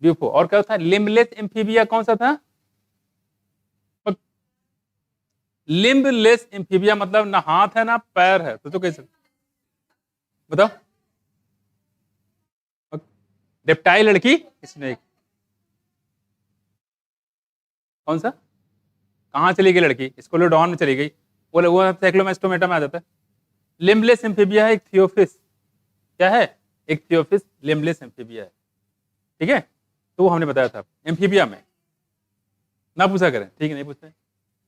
ब्यूफो। और क्या था? लिम्बलेस एम्फीबिया, कौन सा था? लिम्बलेस एम्फीबिया मतलब ना हाथ है ना पैर है, तो कैसे बताओ? रेप्टाइल लड़की, स्नेक, कौन सा? कहाँ चली गई लड़की? स्कोलोडॉन में चली गई, वो साइक्लोमेस्टोमेटा में आ जाता है। लिम्बलेस एम्फीबिया है एक थियोफिस, क्या है? एक थियोफिस लिम्बलेस एम्फीबिया है, ठीक है? तो वो हमने बताया था एम्फीबिया में ना पूछा करें, ठीक है? नहीं पूछते।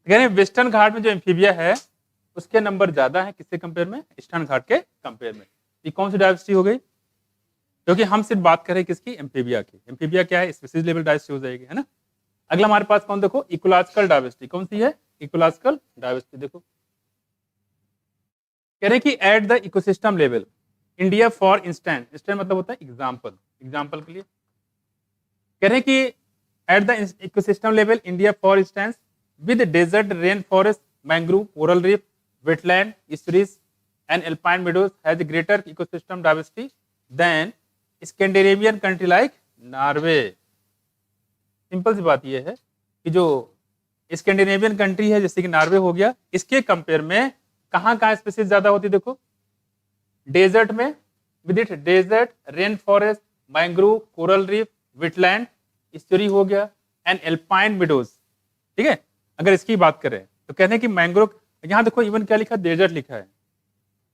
कह रहे हैं वेस्टर्न घाट में जो एम्फीबिया है उसके नंबर ज्यादा है, किसके कंपेयर में? ईस्टर्न घाट के कंपेयर में। ये कौन सी डाइवर्सिटी हो गई? क्योंकि हम सिर्फ बात कर रहे हैं किसकी, एम्फीबिया की। एम्फीबिया क्या है, स्पीसीज लेवल डाइवर्सिटी हो जाएगी, है ना। अगला हमारे पास कौन, देखो इकोलॉजिकल डाइवर्सिटी, कौन सी है, इकोलॉजिकल डाइवर्सिटी। देखो कह रहे हैं कि at the ecosystem level India for instant, instant मतलब होता है एग्जाम्पल, एग्जाम्पल के लिए कह रहे हैं कि at the ecosystem level India for instance with desert, rain forest, mangrove, coral reef, wetland, estuaries and alpine meadows has a greater ecosystem diversity than Scandinavian country like Norway। Simple सी बात यह है कि जो स्कैंडिनेवियन कंट्री है जैसे कि Norway हो गया, इसके कंपेयर में कहाँ कहाँ स्पीसीज ज्यादा होती है, देखो डेजर्ट में, with it desert, rain forest, mangrove, coral reef, wetland, estuary हो गया, एंड एल्पाइन मिडोज। ठीक है, अगर इसकी बात करें तो कहते हैं कि मैंग्रोव, यहाँ देखो इवन क्या लिखा है, डेजर्ट लिखा है।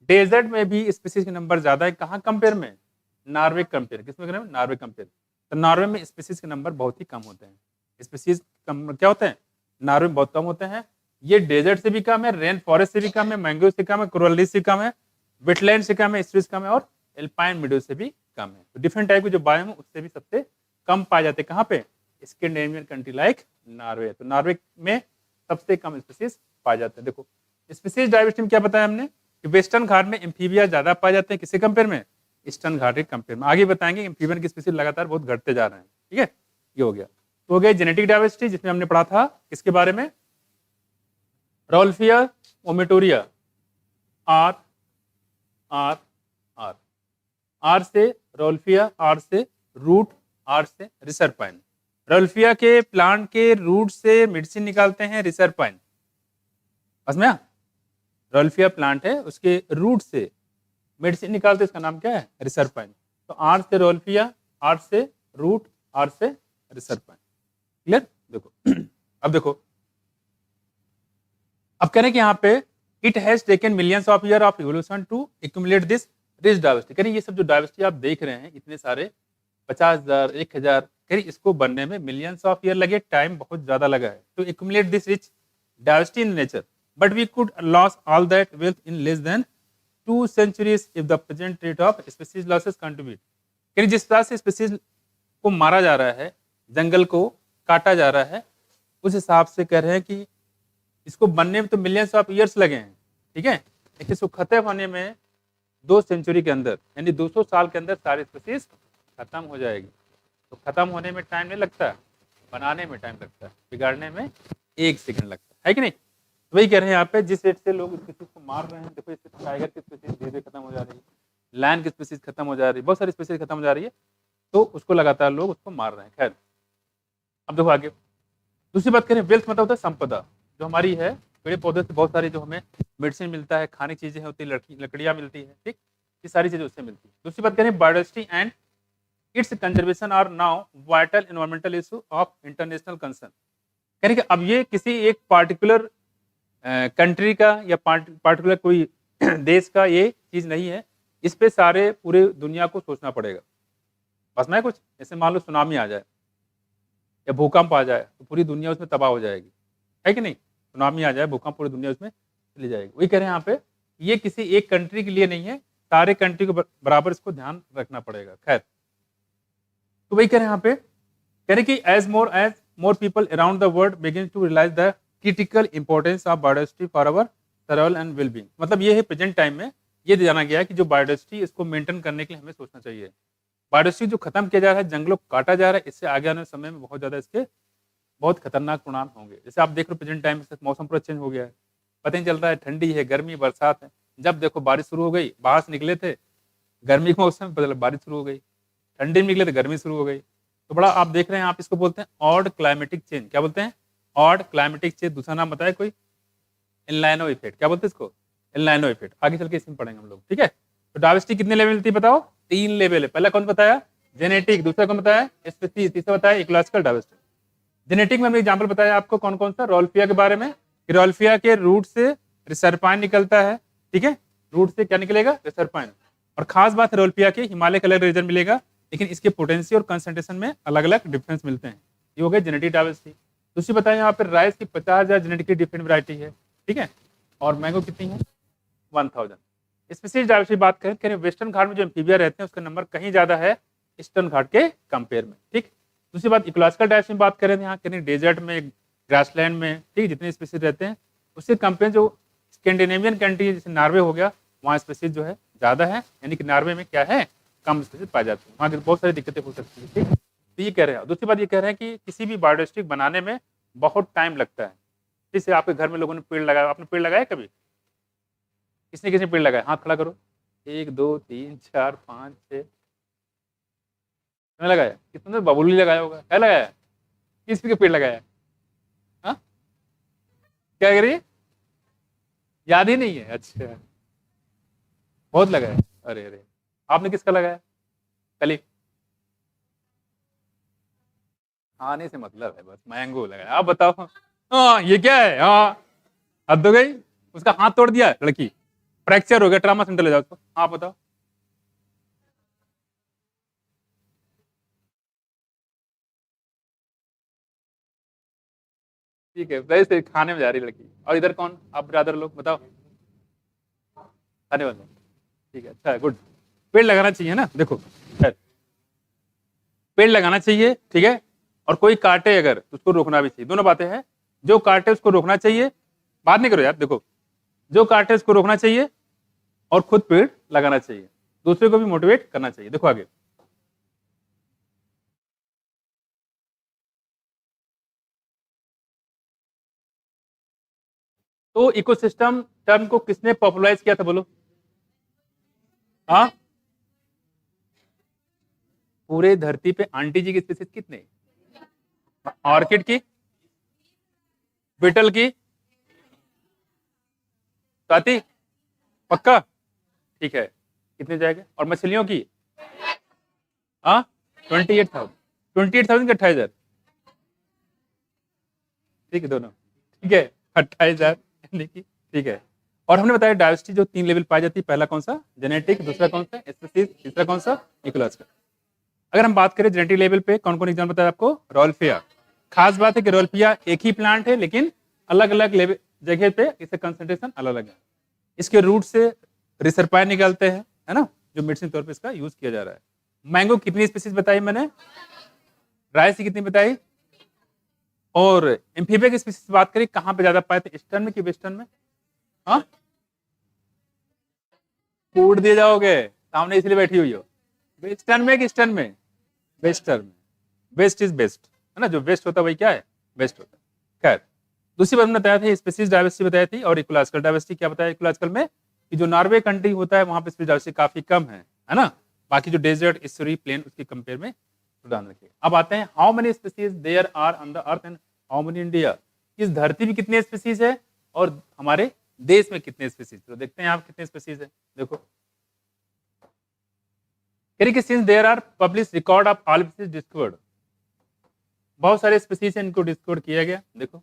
डेजर्ट में भी स्पीसीज के नंबर ज्यादा है, कहाँ कंपेयर में, नॉर्वे कंपेयर, किसमें करें, नॉर्वे कंपेयर। तो नॉर्वे में स्पीसीज के नंबर बहुत ही कम होते हैं, स्पीसीज कम क्या होते हैं, नॉर्वे में बहुत कम होते हैं। ये डेजर्ट से भी कम है, रेन फॉरेस्ट से भी कम है, मैंग्रोव से कम है, कोरल रीफ से कम है, वेटलैंड से कम है, estuaries कम है, और एल्पाइन मिडोज से भी कम है। तो डिफरेंट टाइप के जो बायोम है उससे भी सबसे कम पाए जाते हैं, कहाँ पे, स्कैंडिनेवियन कंट्री लाइक नॉर्वे। तो नॉर्वे में सबसे कम स्पीसीज पाए जाते हैं। देखो स्पीसीज डाइवर्सिटी में क्या बताया हमने कि वेस्टर्न घाट में एम्फीबिया ज्यादा पाए जाते हैं, किसके कंपेयर में, ईस्टर्न घाट के कंपेयर में। आगे बताएंगे एम्फीबियन की स्पीसीज लगातार बहुत घटते जा रहे हैं। ठीक है, ये हो गया। तो हो गया जेनेटिक डाइवर्सिटी, जिसमें हमने पढ़ा था किसके बारे में, रोल्फिया ओमेटोरिया, आर आर आर, आर से रोल्फिया, आर से रूट, आर से रिसर्पाइन। रोल्फिया के प्लांट के रूट से मेडिसिन निकालते हैं रिसर्पाइन, बस में रोल्फिया प्लांट है उसके रूट से मेडिसिन निकालते हैं, इसका नाम क्या है, रिसर्पाइन। तो आर से रोल्फिया, आर से रूट, आर से रिसर्पाइन। क्लियर। देखो अब देखो, अब कह रहे हैं कि यहाँ पे it has taken millions of year of evolution to accumulate this rich diversity. कह रहे ये सब जो डाइवर्सिटी आप देख रहे हैं इतने सारे 50,000, 1,000, कह रहे इसको बनने में मिलियंस ऑफ ईयर लगे, टाइम बहुत ज्यादा लगा है to accumulate this rich diversity in nature, but we could loss all that wealth in less than 2 centuries if the present rate of species losses contribute। कह रहे जिस तरह से स्पीसीज को मारा जा रहा है, जंगल को काटा जा रहा है, उस हिसाब से कह रहे हैं कि इसको बनने में तो मिलियंस ऑफ ईयर्स लगे हैं। ठीक है, लेकिन इसको खत्म होने में 2 सेंचुरी के अंदर, यानी 200 साल के अंदर सारी स्पीसीज खत्म हो जाएगी। तो खत्म होने में टाइम नहीं लगता, बनाने में टाइम लगता है, बिगाड़ने में 1 सेकंड लगता है कि नहीं। वही कह रहे हैं यहाँ पे, जिस रेट से लोग स्पीसीज को मार रहे हैं, देखो इस टाइगर की स्पीसीज धीरे धीरे खत्म हो जा रही है, लायन की स्पीसीज खत्म हो जा रही है, बहुत सारी स्पीसीज खत्म हो जा रही है, तो उसको लगातार लोग उसको मार रहे हैं। खैर अब देखो आगे दूसरी बात करें, वेल्थ मतलब होता है संपदा, जो हमारी है पेड़ पौधे से बहुत सारी जो हमें मेडिसिन मिलता है, खाने की चीजें होती है, लकड़ियाँ मिलती है, ठीक, ये सारी चीजें उससे मिलती है। दूसरी बात करें, biodiversity and its conservation are now vital environmental issue of international concern. कह रहे कि अब ये किसी एक पार्टिकुलर कंट्री का या पार्टिकुलर कोई देश का ये चीज नहीं है, इस पे सारे पूरे दुनिया को सोचना पड़ेगा। बस मैं कुछ ऐसे मान लो सुनामी आ जाए या भूकंप आ जाए तो पूरी दुनिया उसमें तबाह हो जाएगी, है कि नहीं। सुनामी आ जाए, भूकंप, पूरी दुनिया उसमें चली जाएगी। वही कह रहे हैं यहाँ पे, ये किसी एक कंट्री के लिए नहीं है, सारे कंट्री को बराबर इसको ध्यान रखना पड़ेगा। खैर तो वही कह रहे हैं यहाँ पे, कह रहे कि as more people around the world begin to realise the critical importance of biodiversity for our survival and wellbeing. मतलब ये है प्रेजेंट टाइम में ये जाना गया है कि जो बायोडाइवर्सिटी इसको मेंटेन करने के लिए हमें सोचना चाहिए। बायोडाइवर्सिटी जो खत्म किया जा रहा है, जंगलों को काटा जा रहा है, इससे आगे आने वाले समय में बहुत ज्यादा इसके बहुत खतरनाक परिणाम होंगे। जैसे आप देख रहे हो प्रेजेंट टाइम में मौसम पूरा चेंज हो गया है, पता नहीं चल रहा है, ठंडी है, गर्मी, बरसात है। जब देखो बारिश शुरू हो गई, बाहर से निकले थे गर्मी के मौसम में, बदल बारिश शुरू हो गई, ठंडी में निकले थे गर्मी शुरू हो गई। तो बड़ा आप देख रहे हैं, आप इसको बोलते हैं ऑड क्लाइमेटिक चेंज। क्या बोलते हैं, ऑड क्लाइमेटिक चेंज। दूसरा नाम बताया कोई, एल-लाइनो इफेक्ट। क्या बोलते हैं इसको, एल-लाइनो इफेक्ट। आगे चल के इसमें पढ़ेंगे हम लोग, ठीक है। तो डाइवर्सिटी कितने लेवल मिलती है बताओ, 3 लेवल है। पहला कौन बताया, जेनेटिक, दूसरा कौन बताया, स्पीसीज, तीसरा बताया इकोलॉजिकल डाइवर्सिटी। जेनेटिक में हमने एग्जाम्पल बताया आपको कौन कौन सा, रोल्फिया के बारे में, रोल्फिया के रूट से रिसर्पाइन निकलता है, ठीक है, रूट से क्या निकलेगा, रिसर्पाइन। और खास बात है रोल्फिया के हिमालय का अलग रीजन मिलेगा, लेकिन इसके पोटेंशियल और कंसंट्रेशन में अलग अलग डिफरेंस मिलते हैं। ये हो गया जेनेटिक डाइवर्सिटी। दूसरी बताया यहाँ पर राइस की 50,000 जेनेटिकली डिफरेंट वैरायटी है, ठीक है, और मैंगो कितनी है, 1000। स्पीसीज डायवर्सिटी बात करें वेस्टर्न घाट में जो एम्फीबिया रहते हैं उसका नंबर कहीं ज्यादा है ईस्टर्न घाट के कंपेयर में। ठीक, दूसरी बात इकोलॉजिकल डायवर्सिटी बात करें यहाँ कहीं डेजर्ट में, ग्रासलैंड में, ठीक, जितने स्पीसीज रहते हैं उससे कंपेयर जो स्कैंडिनेवियन कंट्री जैसे नॉर्वे हो गया वहाँ स्पीसीज जो है ज्यादा है, यानी कि नॉर्वे में क्या है कम स्पीसीज पाई जाती है, वहाँ की बहुत सारी दिक्कतें हो सकती है। ठीक, तो ये कह रहे हैं। दूसरी बात ये कह रहे हैं कि किसी भी बायोडाइवर्सिटी बनाने में बहुत टाइम लगता है। जैसे आपके घर में लोगों ने पेड़ लगाया, आपने पेड़ लगाया कभी? किसने किसने पेड़ लगाया? हाथ खड़ा करो। 1 2 3 4 5 6 लगाया। कितने बबूली लगाया होगा? क्या लगाया? किस के पेड़ लगाया? हाँ, क्या करिए? याद ही नहीं है। अच्छा, बहुत लगाया। अरे अरे, आपने किसका लगाया? कली आने से मतलब है, बस मैंगो लगाया। आप बताओ। हाँ, ये क्या है? हाँ, हद हो गई। उसका हाथ तोड़ दिया लड़की, फ्रैक्चर हो गया, ट्रामा सेंटर ले जाओ उसको। हाँ बताओ। ठीक है, वैसे से खाने में जा रही लड़की। और इधर कौन? आप ब्रदर लोग बताओ। खाने वाले। ठीक है, अच्छा है, गुड। पेड़ लगाना चाहिए ना, देखो पेड़ लगाना चाहिए, ठीक है। और कोई काटे अगर तो उसको रोकना भी चाहिए, दोनों बातें हैं। जो काटे उसको रोकना चाहिए, बात नहीं करो यार। देखो, जो काटे उसको रोकना चाहिए और खुद पेड़ लगाना चाहिए, दूसरे को भी मोटिवेट करना चाहिए। देखो आगे, तो इकोसिस्टम टर्म को किसने पॉपुलराइज किया था बोलो? हाँ, पूरे धरती पे आंटी जी की स्पीसीज कितने? ऑर्किड की, बीटल की, स्वाति, पक्का? ठीक है, कितने जाएगा? और मछलियों की? हाँ, 28,000। 28,000 के 28,000? ठीक है, दोनों ठीक है, 28,000 यानी कि ठीक है। और हमने बताया डायवर्सिटी जो 3 लेवल पाई जाती है, पहला कौन सा? जेनेटिक, दूसरा कौन सा? स्पीसीज, तीसरा कौन सा? इकोलॉजिकल। अगर हम बात करें जेनेटिक लेवल पे कौन कौन एग्जाम बताया आपको? रोल्फिया। खास बात है कि रोल्फिया एक ही प्लांट है लेकिन अलग अलग लेवल जगह पे इससे कंसंट्रेशन अलग अलग है। इसके रूट से रिसरपाई निकलते हैं, है ना, जो मेडिसिन तौर पे इसका यूज किया जा रहा है। मैंगो कितनी स्पीसीज बताई मैंने? राइस कितनी बताई? और एम्फीबिया की स्पीसीज बात करी कहाँ पे ज्यादा पाए थे, ईस्टर्न में कि वेस्टर्न में? हाँ, कूट दिए जाओगे, सामने इसलिए बैठी हुई हो। वेस्टर्न में कि ईस्टर्न में? वेस्टर्न में। वेस्ट इज बेस्ट, है ना, जो वेस्ट होता है वही क्या है? बेस्ट होता है। खैर, दूसरी बात हमने बताया था स्पीसीज डायवर्सिटी बताई थी, और इकोलॉजिकल डायवर्सिटी क्या बताया इकोलॉजिकल में? कि जो नॉर्वे कंट्री होता है वहां पे स्पीसीज डायवर्सिटी काफी कम है ना। बाकी जो डेजर्ट, इस्टरी, प्लेन उसके कंपेयर में ध्यान रखिए। अब आते हैं how many species there are on the earth and how many India. इस धरती में कितने स्पीसीज है और हमारे देश में कितने स्पीसीज? तो देखते हैं आप कितने स्पीसीज है। देखो, since there are publish record of all species discovered, बहुत सारे स्पीसीज है इनको डिस्कवर किया गया। देखो,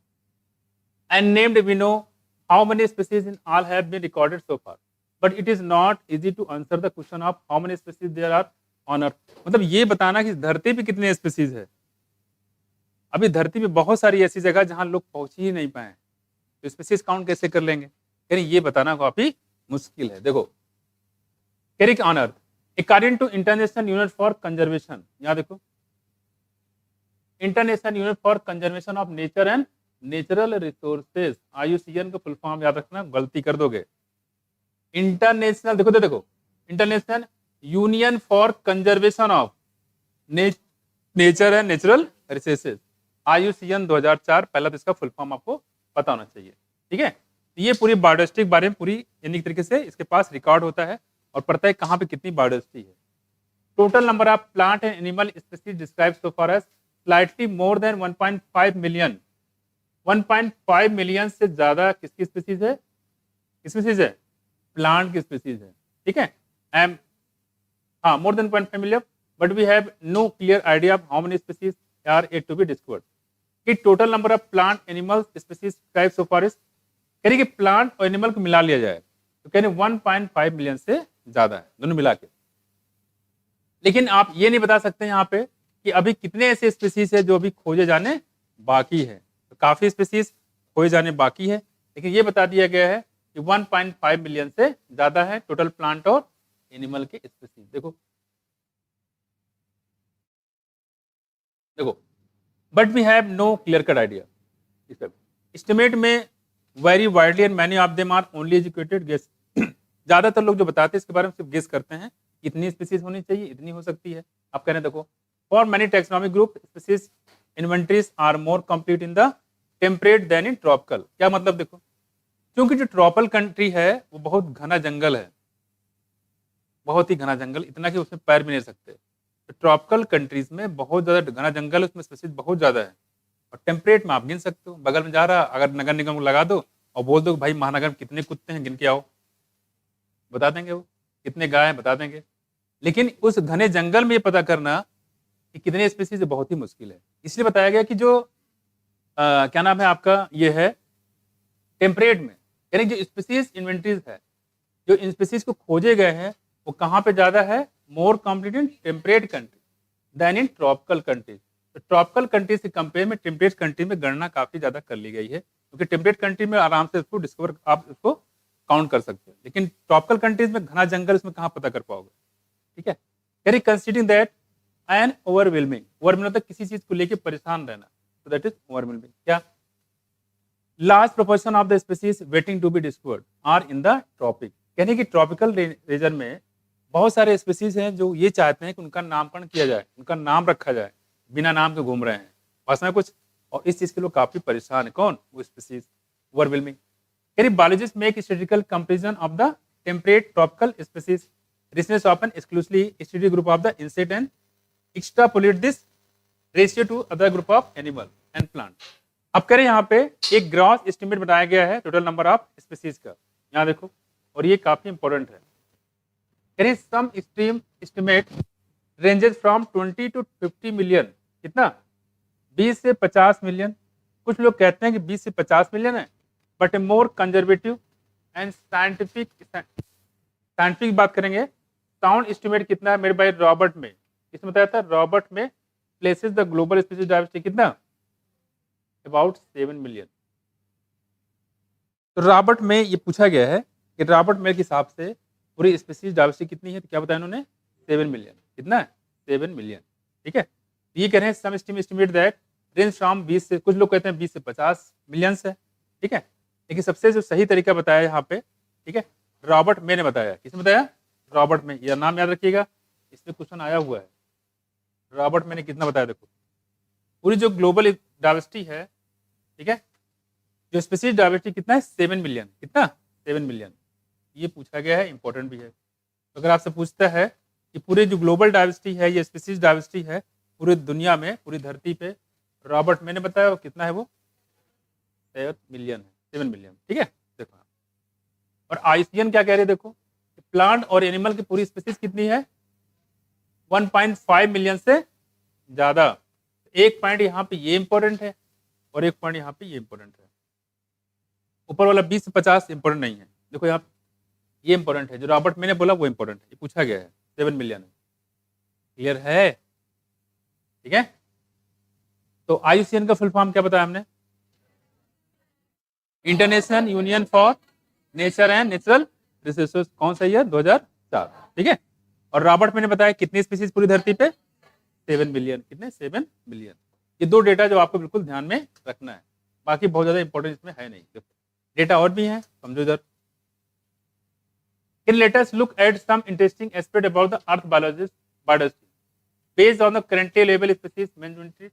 and named we know how many species in all have been recorded so far, but it is not easy to answer the question of how many species there are on earth। मतलब ये बताना कि धरती पे कितने species है, अभी धरती पे बहुत सारी ऐसी जगह जहां लोग पहुंच ही नहीं पाए, तो स्पीसीज काउंट कैसे कर लेंगे? यानी ये बताना काफी मुश्किल है। देखो, कैरिक on earth according to international unit for conservation, यहाँ देखो, international unit for conservation of nature and natural resources, IUCN का फुल फॉर्म याद रखना, गलती कर दोगे। इंटरनेशनल, देखो देखो, international union for conservation of nature and natural resources, IUCN 2004, पहला तो इसका फुल फॉर्म आपको पता होना चाहिए। ठीक है, ये पूरी बायोडाइवर्सिटी के बारे में पूरी यूनिक तरीके से इसके पास रिकॉर्ड होता है और पता है कहाँ पे कितनी बायोडाइवर्सिटी है। Total number of plant and animal species describe so far as slightly more than 1.5 million. 1.5 million से ज्यादा किसकी स्पीसीज है? स्पीसीज है, प्लांट की स्पीसीज है। ठीक है, एम हाँ, more than 0.5 million, but we have no clear idea of how many species are yet to be discovered. कि total number of plant animal species describe so far is, कह रही कि plant और animal को मिला लिया जाए तो कह रहे 1.5 मिलियन से ज्यादा है दोनों मिला के। लेकिन आप ये नहीं बता सकते यहाँ पे कि अभी कितने ऐसे स्पीसीज है जो अभी खोजे जाने बाकी है। तो काफी स्पीसीज खोजे जाने बाकी है, लेकिन ये बता दिया गया है कि 1.5 मिलियन से ज्यादा है टोटल प्लांट और एनिमल के स्पीसीज। देखो देखो, but we have no clear cut idea. Estimate में very widely and many of them are only educated guess. ज्यादातर लोग जो बताते हैं इसके बारे में सिर्फ गेस करते हैं, इतनी स्पीसीज होनी चाहिए, इतनी हो सकती है। आप कह रहे हैं देखो, for many taxonomic group species inventories are more complete in the temperate than in tropical. क्या मतलब देखो, क्योंकि जो ट्रॉपिकल कंट्री है वो बहुत घना जंगल है, बहुत ही घना जंगल, इतना कि उसमें पैर भी नहीं सकते। तो ट्रॉपिकल कंट्रीज में बहुत ज्यादा घना जंगल, उसमें स्पीसीज बहुत ज्यादा है। और टेम्परेट में आप गिन सकते हो, बगल में जा रहा अगर नगर निगम को लगा दो और बोल दो भाई महानगर में कितने कुत्ते हैं गिन के आओ, बता देंगे वो, कितने गाय हैं बता देंगे। लेकिन उस घने जंगल में ये पता करना कि कितने स्पीसीज बहुत ही मुश्किल है। इसलिए बताया गया कि जो क्या नाम है आपका, ये है टेम्परेट में, यानी जो स्पीसीज इन्वेंटरीज है, जो इन स्पीसीज को खोजे गए हैं वो कहाँ पे ज्यादा है, more complete in temperate country than in tropical countries. तो ट्रॉपिकल कंट्रीज के कंपेयर में टेम्परेट कंट्री में गणना काफी ज्यादा कर ली गई है, क्योंकि टेम्परेट कंट्री में आराम से इसको डिस्कवर, आप इसको काउंट कर सकते हैं। लेकिन ट्रॉपिकल कंट्रीज में घना जंगल, इसमें कहाँ पता कर पाओगे। ठीक है, कैरी considering that an overwhelming, overwhelming मतलब किसी चीज को लेके परेशान रहना, तो दैट इज ओवरवेलमिंग। क्या, large proportion of the species waiting to be discovered are in the tropic, यानी कि ट्रॉपिकल रीजन में बहुत सारे स्पीसीज हैं जो ये चाहते हैं कि उनका नामकरण किया जाए, उनका नाम रखा जाए, बिना नाम के घूम रहे हैं पास में कुछ, और इस चीज के लोग काफी परेशान है। कौन, वो species overwhelming. Can biologist make statistical comparison of the temperate tropical species, research often exclusively study group of the insect and extrapolate this ratio two other group of animal and plant. अब करें यहाँ पे एक gross estimate बताया गया है total number of species का, यहाँ देखो, और ये काफी इंपॉर्टेंट है। करें some extreme estimate ranges from 20 to 50 million, कितना, 20 से 50 मिलियन। कुछ लोग कहते हैं कि 20 से 50 मिलियन है, but more conservative and scientific बात करेंगे, साउंड एस्टिमेट कितना है मेरे भाई रॉबर्ट में, इसमें बताया था रॉबर्ट में places the global species diversity कितना, अबाउट 7 मिलियन। तो रॉबर्ट में ये पूछा गया है कि रॉबर्ट में के हिसाब से पूरी स्पीसीज डाइवर्सिटी कितनी है, तो क्या बताया उन्होंने, 7 मिलियन। कितना है, 7 मिलियन। ठीक है, ये कह रहे हैं सम एस्टिमेट दैट रेंज फ्रॉम 20 से, कुछ लोग कहते हैं 20 से 50 मिलियन है। ठीक है, लेकिन सबसे जो सही तरीका बताया यहाँ पे, ठीक है, रॉबर्ट में ने बताया। किसने बताया, रॉबर्ट में, यह नाम याद रखिएगा, इसमें क्वेश्चन आया हुआ है। रॉबर्ट में ने कितना बताया, देखो पूरी जो ग्लोबल डाइवर्सिटी है, ठीक है, जो स्पीसीज डाइवर्सिटी कितना है, 7 मिलियन। कितना, 7 मिलियन। ये पूछा गया है, इंपॉर्टेंट भी है। तो अगर आपसे पूछता है कि पूरे जो ग्लोबल डाइवर्सिटी है, ये स्पीसीज डाइवर्सिटी है पूरी दुनिया में, पूरी धरती पे, रॉबर्ट मैंने बताया वो कितना है, वो 7 मिलियन है, 7 मिलियन। ठीक है, देखो, और आईसीएन क्या कह रहे हैं, देखो प्लांट और एनिमल की पूरी स्पीसीज कितनी है, 1.5 मिलियन से ज्यादा। एक पॉइंट यहाँ पे ये इंपॉर्टेंट है और एक पॉइंट यहाँ पे ये इंपॉर्टेंट है। ऊपर वाला 20 से 50 इंपॉर्टेंट नहीं है, देखो यहाँ ये इंपॉर्टेंट है, जो रॉबर्ट मैंने बोला वो इंपॉर्टेंट है, ये पूछा गया है, 7 मिलियन है। क्लियर है, ठीक है। तो आईयूसीएन का फुल फॉर्म क्या बताया हमने, international union for nature and natural resources, कौन सा ईयर, 2004। ठीक है, और रॉबर्ट मैंने बताया कितनी स्पीसीज पूरी धरती पे, 7 मिलियन। कितने, 7 मिलियन। ये दो डेटा जो आपको बिल्कुल ध्यान में रखना है, बाकी बहुत ज्यादा इंपॉर्टेंट इसमें है नहीं, डेटा और भी है, समझो इधर। Let us look at some interesting aspect about the earth biodiversity based on the currently available species management।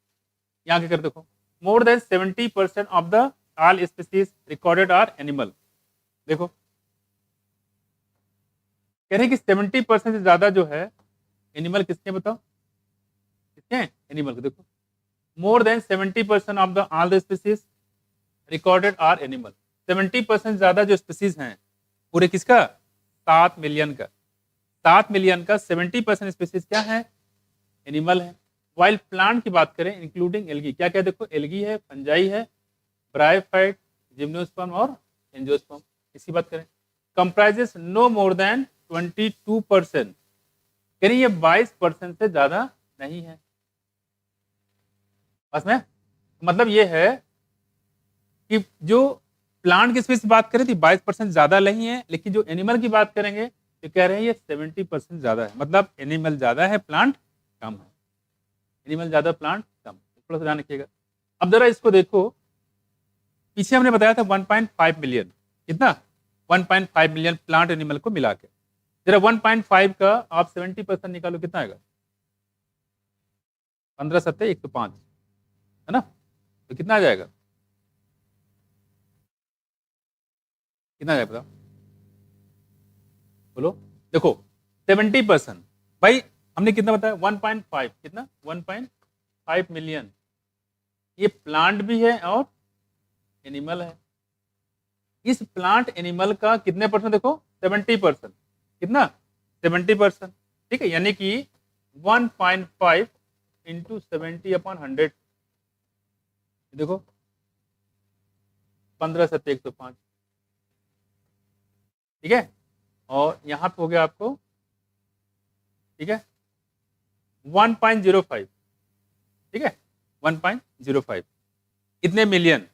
यहाँ क्या कर देखो, more than 70% of the all species recorded are animal। देखो कह रहे हैं कि 70% से ज्यादा जो है एनिमल किसके, बताओ किसके, एनिमल को। देखो more than 70% of the all the species recorded are animal। 70% ज्यादा जो स्पीसीज हैं पूरे किसका, 7 मिलियन का, 7 मिलियन का 70% स्पीसीज क्या है, एनिमल है। वाइल प्लांट की बात करें इंक्लूडिंग एल्गी, क्या क्या देखो, एल्गी है, फंजाई है, ब्रायोफाइट, जिम्नोस्पर्म और एंजियोस्पर्म। इसकी बात करें, कंप्राइजेस नो मोर देन 22%, यानी ये 22% से ज्यादा नहीं है। बस में मतलब ये है कि जो प्लांट की स्पीसीज बात करें तो 22% ज्यादा नहीं है, लेकिन जो एनिमल की बात करेंगे तो कह रहे हैं ये 70% ज्यादा है। मतलब एनिमल ज्यादा है, प्लांट कम है। एनिमल ज्यादा, प्लांट कम। थोड़ा सा ध्यान रखिएगा। अब जरा इसको देखो, पीछे हमने बताया था 1.5 मिलियन, कितना? 1.5 मिलियन प्लांट एनिमल को मिला के। जरा 1.5 का आप 70% निकालो, कितना आएगा? 15 सत्ते 105, है ना? तो कितना आ जाएगा? कितना आ जाएगा बताओ, बोलो। देखो 70%, भाई हमने कितना बताया? 1.5, कितना? 1.5 मिलियन। ये प्लांट भी है और एनिमल है। इस प्लांट एनिमल का कितने परसेंट? देखो 70%, कितना? 70%, ठीक है। यानी कि 1.5 इंटू 70/100, देखो 15 सत्ते 105, ठीक है। और यहां पे हो गया आपको, ठीक है, 1.05, ठीक है, 1.05, इतने मिलियन।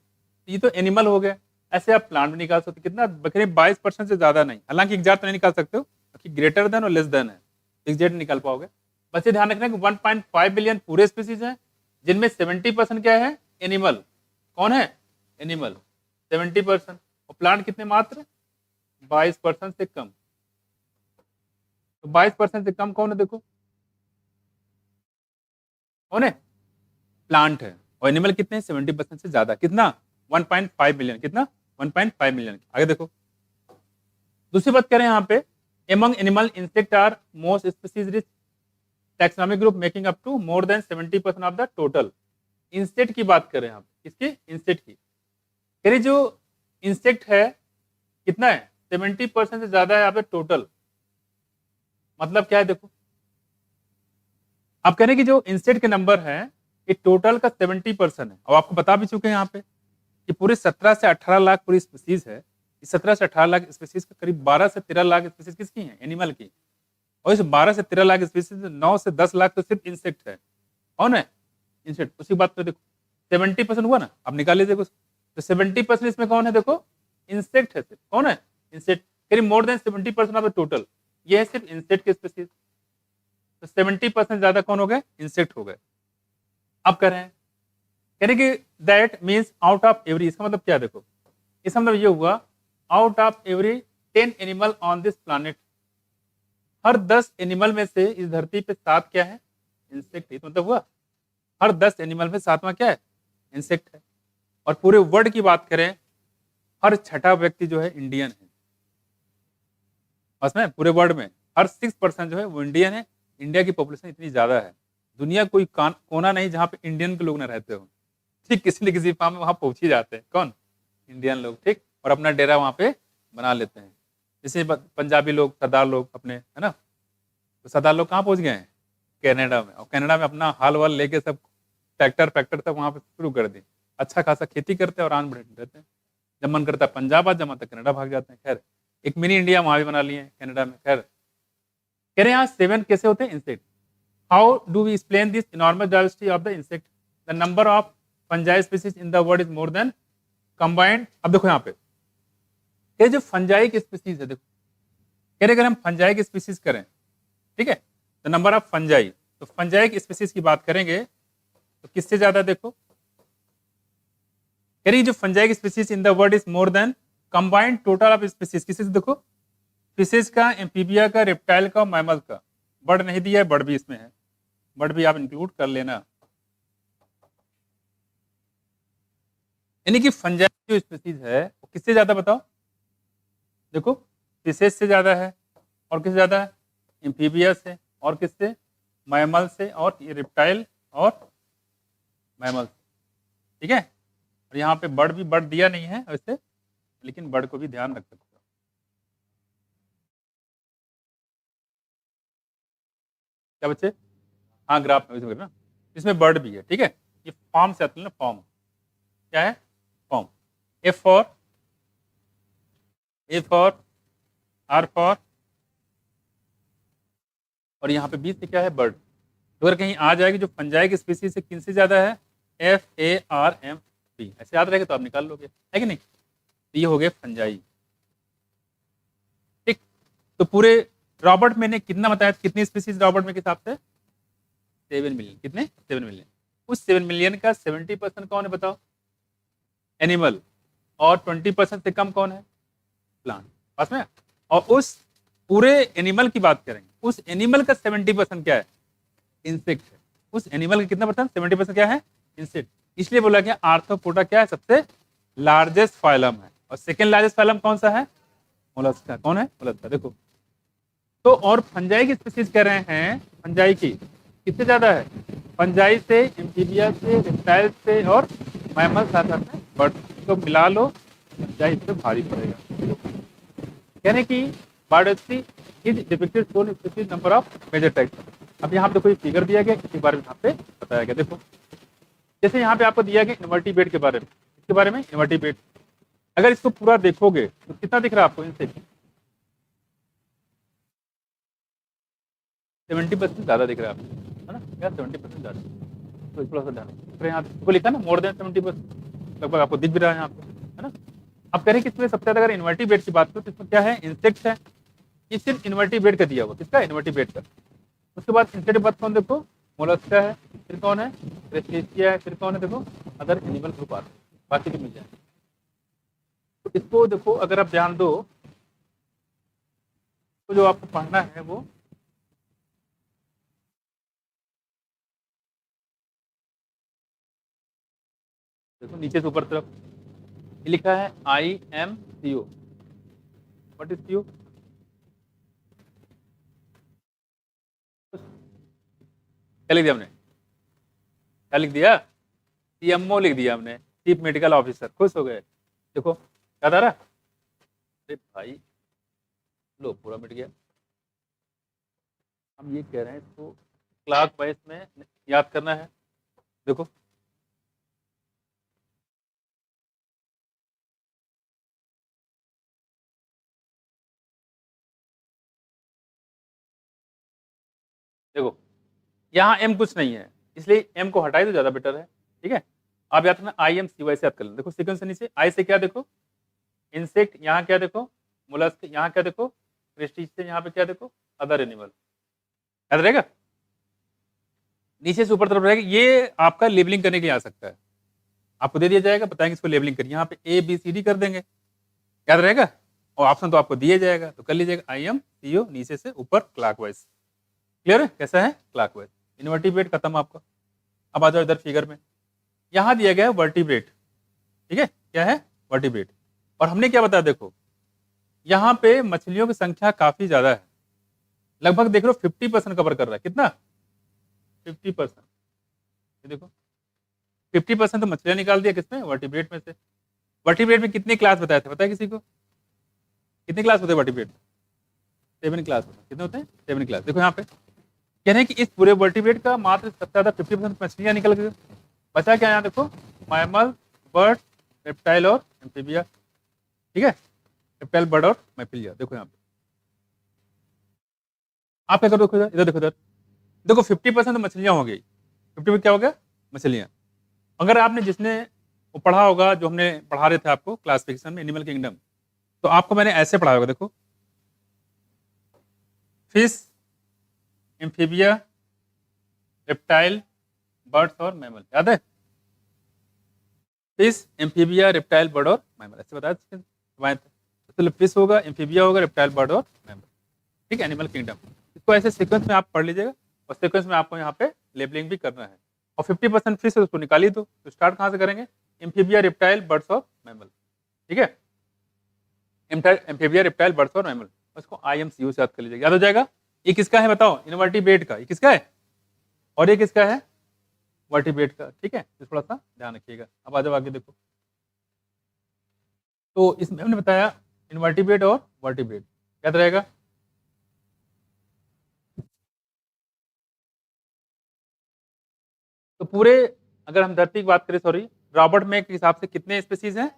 ये तो एनिमल हो गया। ऐसे आप प्लांट भी निकाल सकते, कितना? बकरे 22% से ज्यादा नहीं। हालांकि एग्जैक्ट तो नहीं निकाल सकते हो, क्योंकि ग्रेटर देन और लेस देन है, एग्जैक्ट निकाल पाओगे। बस ये ध्यान रखना कि 1.5 बिलियन पूरे स्पीसीज हैं, जिनमें 70% क्या है? एनिमल। कौन है? एनिमल 70%। और प्लांट कितने? मात्र 22% से कम। तो 22% से कम कौन है? देखो कौन है? प्लांट है। और एनिमल कितने? 70% से ज्यादा। कितना? 1.5 मिलियन। कितना? 1.5 मिलियन। आगे देखो, दूसरी बात करें यहाँ पे, among animal insect are most species rich taxonomic group making up to more than 70% of the total. Insect की बात करें यहाँ पे, किसकी? इंसेक्ट की। कह रही जो इंसेक्ट है कितना है? 70% से ज्यादा है यहाँ पे टोटल। मतलब क्या है? देखो आप कह रहे हैं कि जो इंसेक्ट के नंबर है ये टोटल का 70% है। और आपको बता भी चुके हैं यहाँ पे कि पूरे 17 से 18 लाख पूरी स्पीसीज है। इस 17 से 18 लाख स्पीसीज का करीब 12 से 13 लाख स्पीसीज किसकी हैं? एनिमल की। और इस 12 से 13 लाख स्पीसीज 9 से 10 लाख तो सिर्फ इंसेक्ट है। कौन है? इंसेक्ट। उसी बात पे देखो 70% हुआ ना, अब निकाल लीजिए कुछ। तो 70% इसमें कौन है? देखो इंसेक्ट है सिर्फ। कौन है? इंसेक्ट। करीब मोर देन 70% ऑफ द टोटल ये है सिर्फ इंसेक्ट के स्पीसीज। तो 70% ज्यादा कौन हो गए? इंसेक्ट हो गए। अब कह रहे हैं, कह रहे कि that means out of every, इसका मतलब क्या? देखो इसका मतलब ये हुआ out of every 10 animal on this planet, her 10 animal में से इस धरती पे 7 क्या है? इंसेक्ट है। तो मतलब हुआ हर 10 एनिमल में 7वां क्या है? इंसेक्ट है। और पूरे वर्ल्ड की बात करें, हर छठा व्यक्ति जो है इंडियन है। बस में पूरे वर्ल्ड में हर 6% जो है वो इंडियन है। इंडिया की पॉपुलेशन इतनी ज्यादा है, दुनिया कोई कोना नहीं जहाँ पे इंडियन के लोग ना रहते हो। ठीक, किसी न किसी फॉर्म में वहां पहुंच ही जाते हैं। कौन? इंडियन लोग। ठीक, और अपना डेरा वहां पे बना लेते हैं। जैसे पंजाबी लोग, सरदार लोग अपने, है ना? तो सरदार लोग कहाँ पहुंच गए हैं? कनाडा में। और कनाडा में अपना हाल वाल लेके सब ट्रैक्टर फैक्टर सब वहां पे शुरू कर दी। अच्छा खासा खेती करते हैं और आन बढ़ रहते हैं। जब मन करता है पंजाब आ, जब मन कनाडा भाग जाते हैं। खैर एक मिनी इंडिया वहां भी बना लिए हैं कनाडा में। खैर कह रहे हैं यहाँ 7 कैसे होते हैं? Insect. How do we explain this enormous diversity of the insect? The number of fungi species in the world is more than combined. अब देखो यहाँ पे ये जो फंजाई की स्पीसीज है, देखो कह रहे अगर हम फंजाई की स्पीसीज करें, ठीक है, द नंबर ऑफ फंजाई, तो फंजाई की स्पीसीज की बात करेंगे तो किससे ज्यादा? देखो कह रही जो फंजाई की species in the world is more than combined total of species. किसी से? देखो फिशेज का, एम्फीबिया का, रेप्टाइल का, मैमल का। बर्ड नहीं दिया है, बर्ड भी इसमें है, बर्ड भी आप इंक्लूड कर लेना। यानी कि फंजाई जो स्पीसीज है वो किससे ज्यादा? बताओ। देखो फिशेज से ज्यादा है, और किससे ज्यादा है? एम्फीबिया से, और किससे? मैमल से, और ये रेप्टाइल और मैमल से। ठीक है, और यहाँ पे बर्ड भी, बर्ड दिया नहीं है वैसे, लेकिन बर्ड को भी ध्यान रख सकते हो। क्या बच्चे? हाँ ग्राफ में ना, इसमें बर्ड भी है। ठीक है, ये फॉर्म से आते हैं ना, फॉर्म क्या है? Form. A for R for, और यहाँ पे बीच से क्या है? बर्ड। तो अगर कहीं आ जाएगी जो फंजाई की स्पीसीज से किनसे ज्यादा है? FARM P। ऐसे याद रहेगा तो आप निकाल लोगे, है कि नहीं? तो ये हो गए फंजाई। ठीक, तो पूरे रॉबर्ट में ने कितना बताया, कितनी स्पीसीज रॉबर्ट में के हिसाब से? 7 मिलियन। कितने? 7 मिलियन। उस 7 मिलियन का 70% कौन है बताओ? एनिमल। और 20% से कम कौन है? प्लांट। पास में? और उस पूरे एनिमल की बात करेंगे, उस एनिमल का 70% क्या है? इंसेक्ट है। उस एनिमल का कितना परसेंट? 70% क्या है? इंसेक्ट। इसलिए बोला गया आर्थ्रोपोडा क्या है? सबसे लार्जेस्ट फाइलम है। और सेकेंड लार्जेस्ट फाइलम कौन सा है? मोलस्का। कौन है? मोलस्का। देखो तो, और फंजाई की स्पीसीज कह रहे हैं, फंजाई की किससे ज्यादा है? फंजाई से, एम्फीबिया से, रेप्टाइल से और मैमल साथ साथ में बर्ड को मिला लो, फंजाई से भारी पड़ेगा। यानी कि biodiversity is depicted shown species number of major types. अब यहाँ पे कोई फिगर दिया गया, इसके बारे में यहाँ पे बताया गया। देखो जैसे यहाँ पे आपको दिया गया इन्वर्टिब्रेट के बारे में, इसके बारे में इन्वर्टिब्रेट, अगर इसको पूरा देखोगे तो कितना दिख रहा है आपको? इनसे 70% ज्यादा दिख रहा है आपको, है ना? क्या 70% ज्यादा? तो थोड़ा सा ध्यान, फिर यहाँ को लिखा ना मोर देन 70%, लगभग आपको दिख भी रहा है यहाँ पे, है ना? अब कह रहे हैं कि इसमें सबसे ज्यादा अगर इन्वर्टिब्रेट की बात करो तो इसमें क्या है? इंसेक्ट्स है। ये सिर्फ इन्वर्टिब्रेट का दिया हुआ, किसका? इन्वर्टिब्रेट का। उसके बाद इंसेक्ट के बाद कौन? देखो मोलस्का है, फिर कौन है? क्रेस्टेशिया है, फिर कौन है? देखो अदर एनिमल ग्रुप आते हैं, बाकी भी मिल जाए। तो इसको देखो अगर आप ध्यान दो तो जो आपको पढ़ना है वो देखो नीचे से ऊपर तरफ ये लिखा है IMCO। What is CO? क्या लिख दिया हमने? क्या लिख दिया? CMO लिख दिया हमने, चीफ मेडिकल ऑफिसर। खुश हो गए? देखो याद आ रहा? अरे भाई लो पूरा मिट गया। हम ये कह रहे हैं इसको क्लॉक वाइज में याद करना है। देखो देखो यहाँ M कुछ नहीं है, इसलिए M को हटाई तो ज्यादा बेटर है। ठीक है, आप याद करना IMCO ऐसे याद कर लेना। देखो सीक्वेंस से नीचे आई से क्या देखो? इंसेक्ट, यहाँ क्या देखो? मोलस्क, यहाँ क्या देखो? क्रेस्टेशियस, यहाँ पे क्या देखो? Other animal. याद रहेगा? नीचे से ऊपर तरफ रहेगा। ये आपका लेबलिंग करने के लिए आ सकता है, आपको दे दिया जाएगा, बताएंगे इसको लेबलिंग करिए। यहाँ पे ABCD कर देंगे, याद रहेगा? और ऑप्शन तो आपको दिया जाएगा, तो कर लीजिएगा IMCO नीचे से ऊपर क्लॉकवाइज। क्लियर है? कैसा है? क्लॉकवाइज। इन्वर्टिब्रेट खत्म आपका। अब आ जाओ इधर फिगर में, यहाँ दिया गया है वर्टिब्रेट। ठीक है, क्या है? वर्टिब्रेट। और हमने क्या बताया? देखो यहाँ पे मछलियों की संख्या काफी ज्यादा है, लगभग देख लो 50% कवर कर रहा है। कितना? 50%। ये देखो 50% तो मछलियां निकाल दिया किसमें? वर्टिब्रेट में से। वर्टिब्रेट में कितने क्लास बताए थे? पता है किसी को? कितने क्लास होते हैं वर्टिब्रेट? 7 क्लास होते हैं। कितने होते हैं? 7 क्लास। देखो यहाँ पे कह रहे हैं कि इस पूरे वर्टिब्रेट का मात्र सबसे ज्यादा 50% मछलियां निकल गई। बचा क्या? यहाँ देखो मैमल, बर्ड, रेप्टाइल और एम्फीबिया। ठीक है, रेप्टाइल, बर्ड और मैमल। देखो यहाँ पे आप क्या करो? देखो इधर, इधर देखो, इधर देखो 50% मछलियां हो गई। 50% क्या हो गया? मछलियां। अगर आपने जिसने वो पढ़ा होगा, जो हमने पढ़ा रहे थे आपको क्लासिफिकेशन में एनिमल किंगडम, तो आपको मैंने ऐसे पढ़ाया होगा। देखो फिश, एम्फीबिया, रेप्टाइल, बर्ड्स और मैमल। याद है? फिश, एम्फीबिया, रेप्टाइल, बर्ड और मैमल, ऐसे बताया। तो फिश होगा, एम्फीबिया होगा, रेप्टाइल, बर्ड और मैमल। ठीक है, एनिमल किंगडम। इसको ऐसे सीक्वेंस में आप पढ़ लीजिएगा, और सीक्वेंस में आपको यहाँ पे लेबलिंग भी करना है। और 50% फिश है उसको निकाली दो। तो स्टार्ट कहाँ से करेंगे? एम्फीबिया, रेप्टाइल, बर्ड्स और मैमल। ठीक है, एम्फीबिया, रेप्टाइल, बर्ड्स और मैमल। उसको IMCO से याद कर लीजिएगा, याद हो जाएगा। ये किसका है बताओ? इन्वर्टिब्रेट का। ये किसका है? और ये किसका है? वर्टिब्रेट का। ठीक है, तो थोड़ा सा ध्यान रखिएगा। अब आ जाओ आगे देखो, तो इसमें हमने बताया इन्वर्टिब्रेट और वर्टिब्रेट, याद रहेगा? तो पूरे अगर हम धरती की बात करें, सॉरी, रॉबर्ट में के हिसाब से कितने स्पीसीज हैं?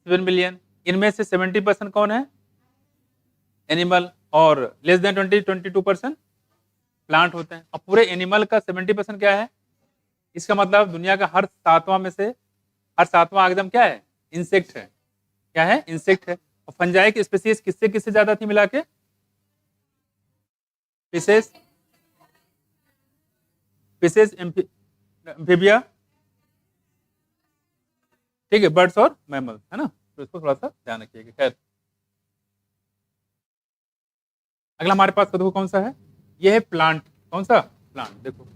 7 मिलियन। इनमें से 70% कौन है? एनिमल, और लेस देन 22% प्लांट होते हैं। और पूरे एनिमल का 70% क्या है? इसका मतलब दुनिया का हर 7वां में से हर 7वां आइटम क्या है? इंसेक्ट है। क्या है, इंसेक्ट है। और फंजाई की स्पीसीज किससे किससे ज्यादा थी मिला के, फिशेस, फिशेस, एम्फीबिया, ठीक है, बर्ड्स और मैमल, है ना, तो इसको थोड़ा सा ध्यान रखिएगा। खैर अगला हमारे पास देखो कौन सा है, ये है प्लांट। कौन सा, प्लांट। देखो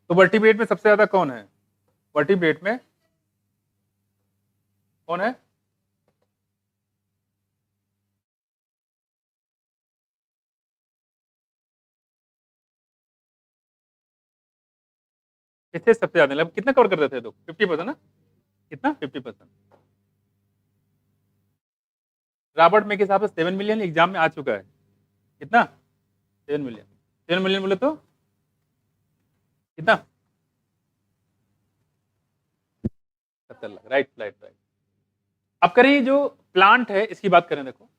तो वर्टिब्रेट में सबसे ज्यादा कौन है, वर्टिब्रेट में कौन है, किससे सबसे ज्यादा, मतलब कितना कवर कर देते हैं लोग, 50% ना, कितना, 50%। रॉबर्ट में के हिसाब से 7 मिलियन एग्जाम में आ चुका है, कितना, 7 मिलियन, 7 मिलियन बोले तो कितना, 70 लाख, राइट राइट राइट। अब करें जो प्लांट है इसकी बात करें, देखो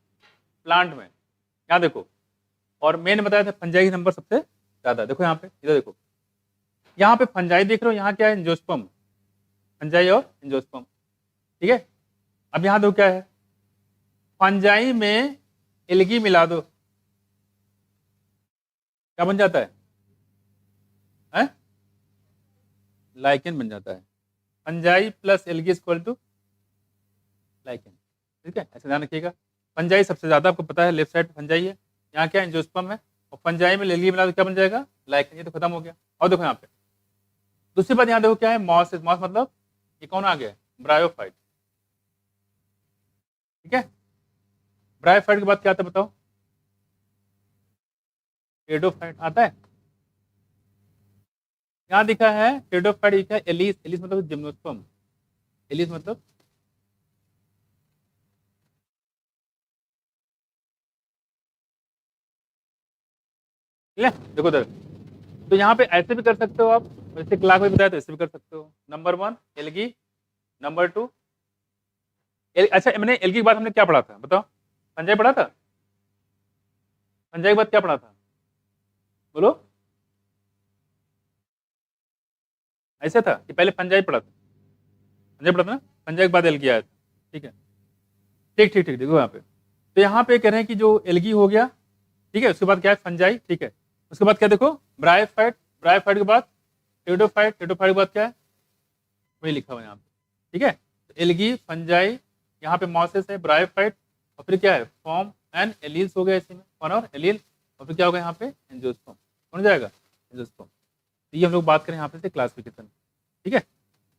प्लांट में यहाँ देखो, और मैंने बताया था फंजाई नंबर सबसे ज्यादा, देखो यहाँ पे, इधर देखो, यहाँ पे फंजाई देख रहे हो, यहाँ क्या है, एंजियोस्पर्म, फंजाई और एंजियोस्पर्म, ठीक है। अब यहाँ दो क्या है, फंजाई में एल्गी मिला दो, क्या बन जाता है? लाइकेन बन जाता है। Fungi plus algae equal to lichen, ठीक है, ऐसे ध्यान रखिएगा। फंजाई सबसे ज्यादा आपको पता है, लेफ्ट साइड फंजाई है, यहाँ क्या है, एंजियोस्पर्म है, और फंजाई में एल्गी मिला दो क्या बन जाएगा, लाइकेन। ये तो खत्म हो गया। और देखो यहाँ पे दूसरी बात, यहाँ देखो क्या है, मॉस, मॉस मतलब ये कौन आ गया, ब्रायोफाइट, ठीक है। ब्रायोफाइट के बाद क्या आता है बताओ, टेडोफाइट आता है, यहाँ दिखा है टेडोफाइट, लिखा है एलिस, एलिस मतलब जिम्नोस्पर्म, एलिस मतलब ठीक है। देखो इधर, तो यहाँ पे ऐसे भी कर सकते हो आप, जैसे क्लास में बताया तो ऐसे भी कर सकते हो। नंबर 1 एल्गी, नंबर 2 अच्छा मैंने एल्गी के बाद हमने क्या पढ़ा था बताओ, फंजाई पढ़ा था, फंजाई के बाद क्या पढ़ा था बोलो, ऐसे था कि पहले फंजाई पढ़ा था, फंजाई पढ़ा था ना, फंजाई के बाद एल्गी आया था, ठीक है, ठीक ठीक ठीक। देखो यहाँ पे, तो यहाँ पे कह रहे हैं कि जो एल्गी हो गया, ठीक है, उसके बाद क्या है फंजाई, ठीक है, उसके बाद क्या देखो ब्रायोफाइट, ब्रायोफाइट के बाद टेडोफाइट, टेडोफाइट के बाद क्या है, वही लिखा हुआ है यहाँ पे, ठीक है। तो एल्गी, फंजाई, यहाँ पे मॉसेस है, ब्रायोफाइट, और फिर क्या है फॉर्म एंड एलील्स हो गया इसी में, फॉर्म और एलील, और फिर क्या होगा यहाँ पे एंजियोस्पर्म, हो जाएगा एंजियोस्पर्म। तो ये हम लोग बात करें यहाँ पे से क्लासिफिकेशन, ठीक है,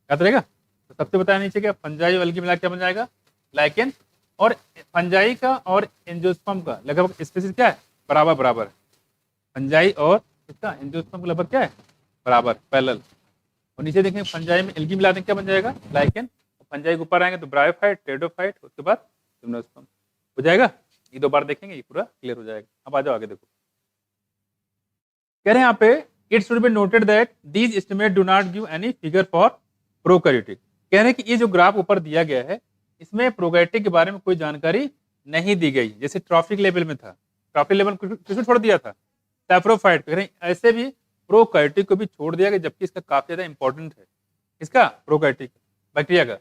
याद रहेगा। तो सबसे बताया नीचे क्या, फंजाई और एल्गी मिला क्या बन जाएगा, लाइकेन। और फंजाई का और एंजियोस्पर्म का लगभग स्पीसीज क्या है, बराबर बराबर है, फंजाई और इसका एंजियोस्पर्म का लगभग क्या है, बराबर, पैरेलल। और नीचे देखें फंजाई में एल्गी मिला दें क्या बन जाएगा, लाइकेन। फंजाई के ऊपर आएंगे तो ब्रायोफाइट, टेडोफाइट, उसके बाद जिम्नोस्पर्म हो जाएगा। ये 2 बार देखेंगे ये पूरा क्लियर हो जाएगा। अब आ जाओ आगे देखो, कह रहे हैं यहाँ पे it should be noted that these estimate do not give any figure for prokaryotic. कह रहे हैं कि ये जो ग्राफ ऊपर दिया गया है इसमें प्रोकैरियोटिक के बारे में कोई जानकारी नहीं दी गई, जैसे ट्रॉफिक लेवल में था, ट्रॉफिक लेवल किसको छोड़ दिया था, सैप्रोफाइट, कह रहे हैं ऐसे भी प्रोकैरियोटिक को भी छोड़ दिया गया, जबकि इसका काफी ज्यादा इंपॉर्टेंट है, इसका प्रोकैरियोटिक बैक्टीरिया का।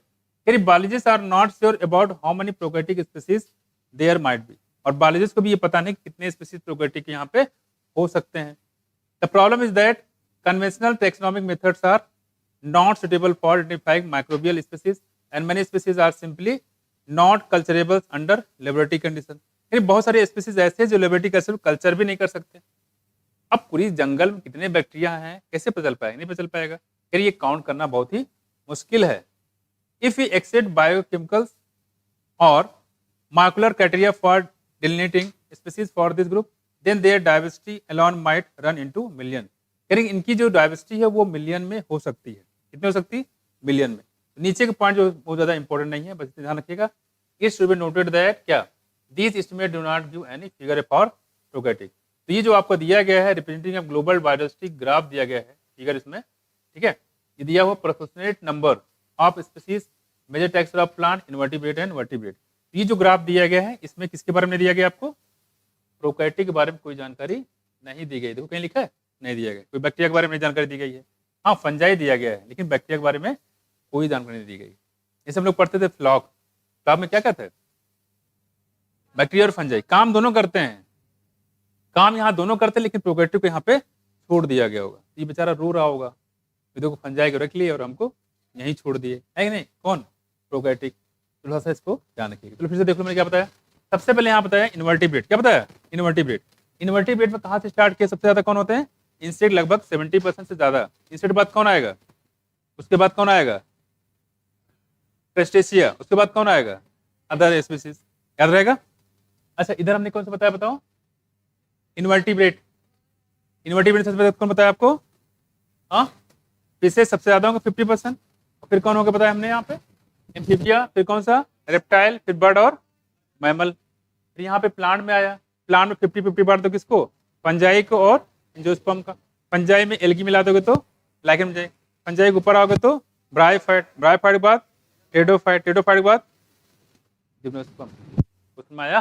Biologist are not sure about how many prokaryotic species there might be, और बायोलॉजिस्ट को भी ये पता नहीं कितने स्पीसीज प्रोकैरियोटिक यहाँ पे हो सकते हैं। The problem is that conventional taxonomic methods are not suitable for identifying microbial species and many species are simply not culturable under laboratory condition. बहुत सारे स्पीसीज ऐसे हैं जो लेबोरेटरी कंडीशन कल्चर भी नहीं कर सकते। अब पूरी जंगल में कितने बैक्टीरिया हैं कैसे पता चल पाएगा, नहीं पता चल पाएगा, फिर ये काउंट करना बहुत ही मुश्किल है। If we accept biochemicals or molecular criteria for delineating species for this group, then their diversity alone might run into million। यानी इनकी जो डाइवर्सिटी है वो मिलियन में हो सकती है, कितने हो सकती है, मिलियन में। नीचे के पॉइंट जो बहुत ज्यादा इंपॉर्टेंट नहीं है, बस ध्यान रखिएगा। It should be noted that क्या, these estimate do not give any figure for prokaryotic. तो ये जो आपको दिया गया है representing of global biodiversity graph दिया गया है, फिगर इसमें, ठीक है, ये दिया हुआ proportionate number of species, major types of plant, invertebrate and vertebrate. ये जो ग्राफ दिया गया है इसमें किसके बारे में दिया गया आपको, प्रोकैरियोटिक के बारे में कोई जानकारी नहीं दी गई। देखो कहीं लिखा है, नहीं दिया गया। कोई बैक्टीरिया के बारे में जानकारी दी गई है, हाँ फंजाई दिया गया है, लेकिन बैक्टीरिया के बारे में कोई जानकारी नहीं दी गई। जैसे हम लोग पढ़ते थे फ्लॉक, फ्लॉक में क्या कहते हैं, बैक्टीरिया और फंजाई काम दोनों करते हैं, काम यहाँ दोनों करते हैं, लेकिन प्रोकैरियोट को यहाँ पे छोड़ दिया गया होगा। ये बेचारा रो रहा होगा, ये देखो फंजाई को रख लिए और हमको यहीं छोड़ दिए, है कि नहीं, कौन, प्रोकैरियोटिक। थोड़ा सा इसको ध्यान रखिएगा। चलो फिर से देख लो मैंने क्या बताया। सबसे पहले यहाँ बताया इनवर्टिब्रेट, क्या बताया, इनवर्टिब्रेट। इनवर्टिब्रेट में कहाँ से स्टार्ट किया, सबसे ज्यादा कौन होते हैं, इंसेक्ट, लगभग 70% से ज्यादा। इंसेक्ट बाद कौन आएगा, उसके बाद कौन आएगा, क्रेस्टेशिया, उसके बाद कौन आएगा, अदर स्पीसीज, याद रहेगा। अच्छा इधर हमने कौन सा बताया, बताओ, इनवर्टिब्रेट। इनवर्टिब्रेट सबसे पहले कौन बताया आपको, हाँ, फिशेज सबसे ज्यादा होंगे 50%, फिर कौन होगा बताया हमने यहाँ पे, एम्फीबिया, फिर कौन सा, रेप्टाइल, फिर बर्ड और मैमल। फिर यहाँ पे प्लांट में आया, प्लांट में 50-50 बार तो किसको, फंजाई को और एंजियोस्पर्म का। फंजाई में एल्गी मिला दोगे तो लाइकेन बन जाएगी, फंजाई के ऊपर आओगे तो ब्रायोफाइट, ब्रायोफाइट के बाद टेडोफाइट, टेडोफाइट के बाद जिम्नोस्पर्म। उसमें आया।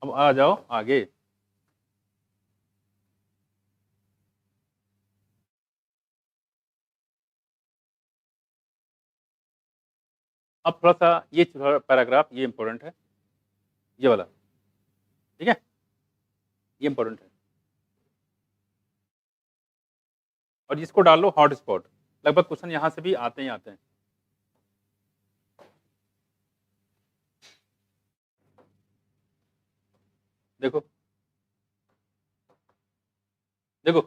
अब आ जाओ आगे, अब थोड़ा सा ये पैराग्राफ ये इंपॉर्टेंट है, ये वाला, ठीक है, ये इंपॉर्टेंट है, और इसको डाल लो हॉट स्पॉट, लगभग क्वेश्चन यहां से भी आते ही आते हैं। देखो देखो